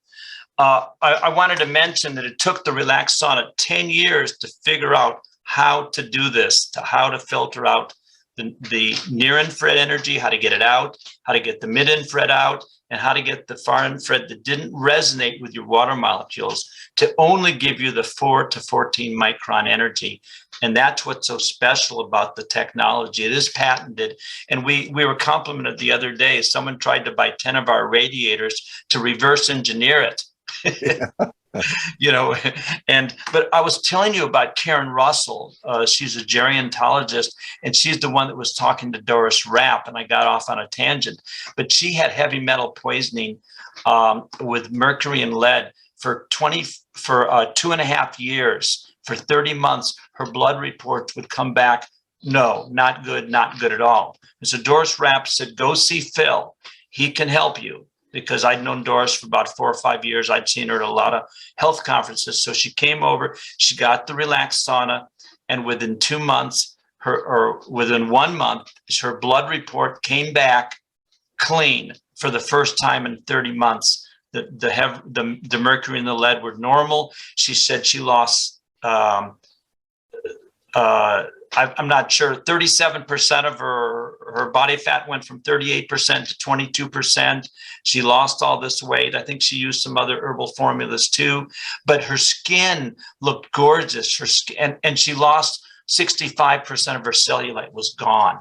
I wanted to mention that it took the Relax Sauna 10 years to figure out how to do this, how to filter out the near infrared energy, how to get it out, how to get the mid infrared out, and how to get the far infrared that didn't resonate with your water molecules to only give you the 4 to 14 micron energy. And that's what's so special about the technology. It is patented. And we were complimented the other day. Someone tried to buy 10 of our radiators to reverse engineer it. But I was telling you about Karen Russell. She's a gerontologist, and she's the one that was talking to Doris Rapp, and I got off on a tangent. But she had heavy metal poisoning with mercury and lead for 2.5 years. For 30 months, her blood reports would come back, no, not good at all. And so Doris Rapp said, go see Phil. He can help you. Because I'd known Doris for about 4 or 5 years. I'd seen her at a lot of health conferences. So she came over, she got the Relax Sauna, and within 2 months, within 1 month, her blood report came back clean for the first time in 30 months. The mercury and the lead were normal. She said she lost, I'm not sure, 37% of her body fat went from 38% to 22%. She lost all this weight. I think she used some other herbal formulas too, but her skin looked gorgeous. Her skin, and she lost 65% of her cellulite was gone.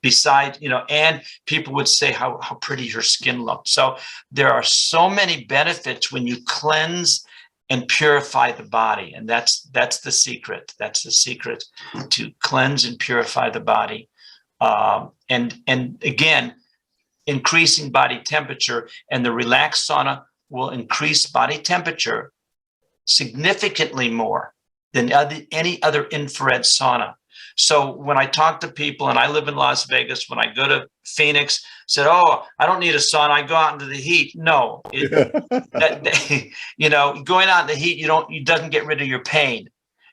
Besides, and people would say how pretty her skin looked. So there are so many benefits when you cleanse and purify the body. And that's the secret. That's the secret, to cleanse and purify the body. And again, increasing body temperature, and the Relax Sauna will increase body temperature significantly more than any other infrared sauna. So when I talk to people, and I live in Las Vegas, when I go to Phoenix, said, oh, I don't need a sauna, I go out into the heat. No, going out in the heat, it doesn't get rid of your pain.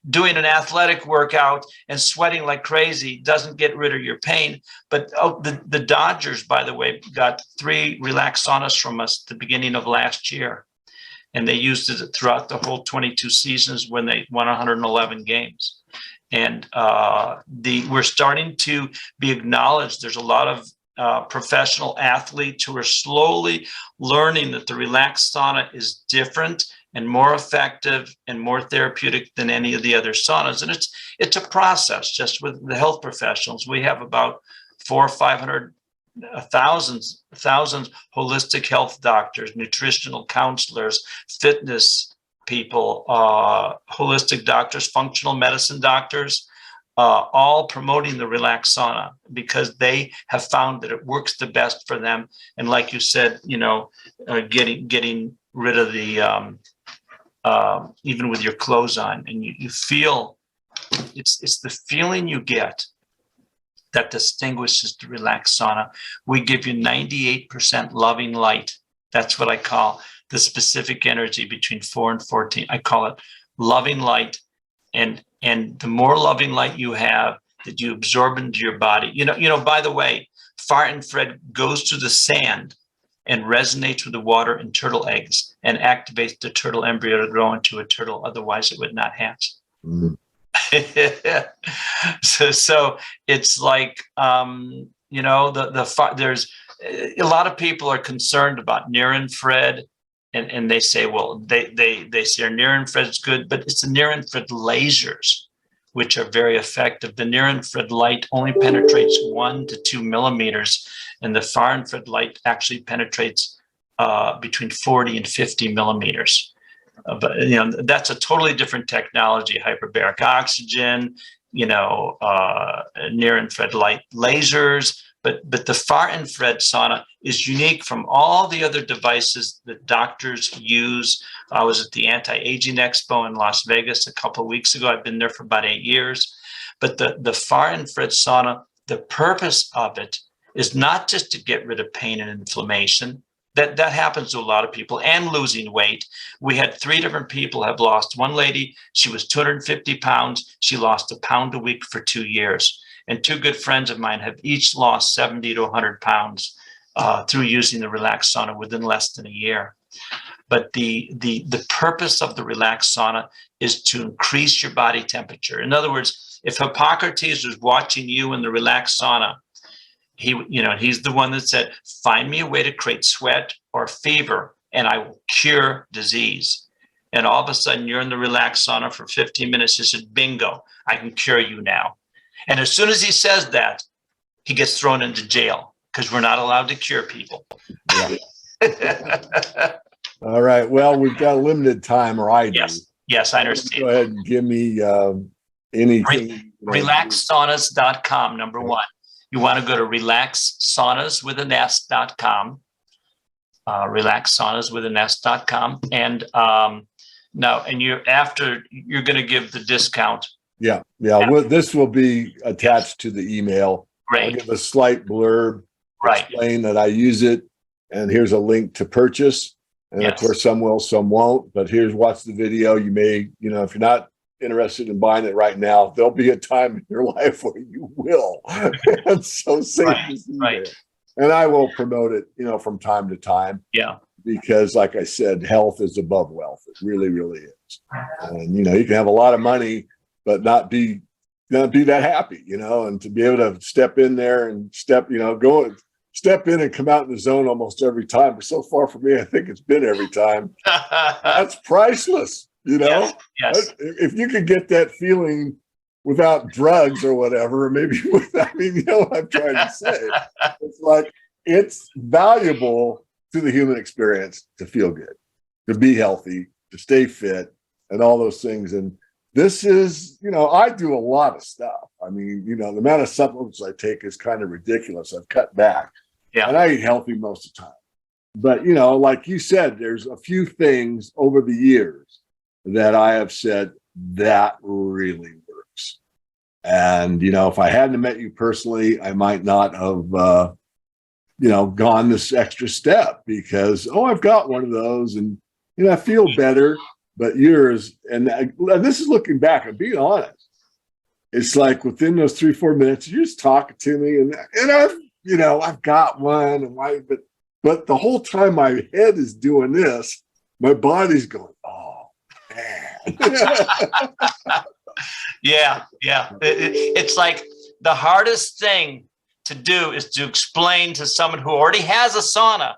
doing an athletic workout and sweating like crazy doesn't get rid of your pain. But the Dodgers, by the way, got 3 Relax Saunas from us at the beginning of last year. And they used it throughout the whole 22 seasons when they won 111 games. And we're starting to be acknowledged. There's a lot of professional athletes who are slowly learning that the Relax Sauna is different and more effective and more therapeutic than any of the other saunas. And it's a process. Just with the health professionals, we have about 400 or 500 thousands holistic health doctors, nutritional counselors, fitness people, holistic doctors, functional medicine doctors, all promoting the Relax Sauna because they have found that it works the best for them. And like you said, getting rid of the even with your clothes on, and you feel it's the feeling you get that distinguishes the Relax Sauna. We give you 98% loving light. That's what I call the specific energy between 4 and 14. I call it loving light. And the more loving light you have that you absorb into your body, by the way, far infrared goes to the sand and resonates with the water and turtle eggs and activates the turtle embryo to grow into a turtle. Otherwise, it would not hatch. Mm. so it's like, there's a lot of people are concerned about near infrared. And they say, well, they say near infrared is good, but it's the near infrared lasers, which are very effective. The near infrared light only penetrates 1 to 2 millimeters, and the far infrared light actually penetrates between 40 and 50 millimeters. But that's a totally different technology: hyperbaric oxygen, near infrared light lasers. But the far infrared sauna is unique from all the other devices that doctors use. I was at the Anti-Aging Expo in Las Vegas a couple of weeks ago. I've been there for about 8 years. But the far infrared sauna, the purpose of it is not just to get rid of pain and inflammation. That happens to a lot of people, and losing weight. We had 3 different people have lost. One lady, she was 250 pounds. She lost 1 pound a week for 2 years. And 2 good friends of mine have each lost 70 to 100 pounds through using the Relax Sauna within less than a year. But the purpose of the Relax Sauna is to increase your body temperature. In other words, if Hippocrates was watching you in the Relax Sauna, he's the one that said, find me a way to create sweat or fever, and I will cure disease. And all of a sudden, you're in the Relax Sauna for 15 minutes. He said, bingo, I can cure you now. And as soon as he says that, he gets thrown into jail because we're not allowed to cure people. Yeah. All right. Well, we've got a limited time, or I do. Yes, I understand. Go ahead and give me anything. RelaxSaunas.com, number one. You want to go to RelaxSaunas.com. RelaxSaunas.com. And now, and you're going to give the discount. Yeah. Well, this will be attached to the email. Great. I'll give a slight blurb, explain that I use it, and here's a link to purchase. And of course, some will, some won't. But watch the video. You may, if you're not interested in buying it right now, there'll be a time in your life where you will. And so right. And I will promote it, from time to time. Yeah. Because, like I said, health is above wealth. It really, really is. And you can have a lot of money, but not be that happy, and to be able to step in there and step in and come out in the zone almost every time. But so far for me, I think it's been every time. That's priceless, Yes. If you could get that feeling without drugs or whatever, maybe what I'm trying to say. It's like, it's valuable to the human experience to feel good, to be healthy, to stay fit, and all those things. And this is, I do a lot of stuff. The amount of supplements I take is kind of ridiculous. I've cut back. Yeah. And I eat healthy most of the time. But, like you said, there's a few things over the years that I have said that really works. And, if I hadn't met you personally, I might not have, gone this extra step because, I've got one of those and, I feel better. but yours, and this is looking back, I'm being honest. It's like within those 3-4 minutes, you're just talking to me, and I've got one, and why, but the whole time my head is doing this, my body's going, oh man. Yeah. It's like the hardest thing to do is to explain to someone who already has a sauna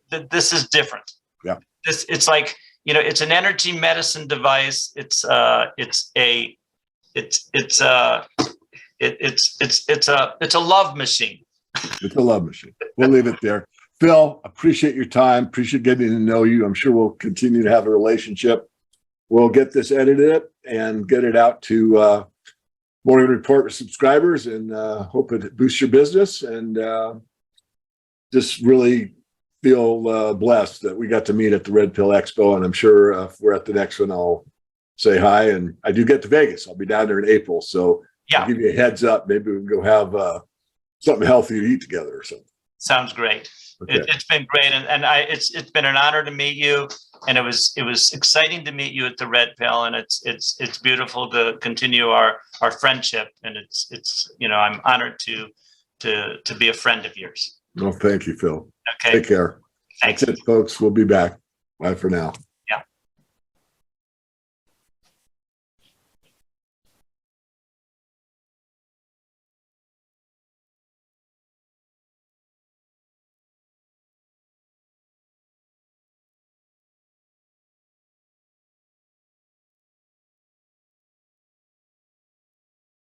that this is different. Yeah. It's like, it's an energy medicine device. It's a love machine. It's a love machine. We'll leave it there. Phil, appreciate your time. Appreciate getting to know you. I'm sure we'll continue to have a relationship. We'll get this edited and get it out to Morning Report subscribers, and hope it boosts your business, and just really feel blessed that we got to meet at the Red Pill Expo. And I'm sure if we're at the next one, I'll say hi. And I do get to Vegas. I'll be down there in April. So Yeah. I'll give you a heads up. Maybe we can go have something healthy to eat together or something. Sounds great. Okay. It's been great, and it's been an honor to meet you, and it was exciting to meet you at the Red Pill, and it's beautiful to continue our friendship, and it's I'm honored to be a friend of yours. Well, thank you, Phil. Okay. Take care. Thanks. That's it, folks. We'll be back. Bye for now.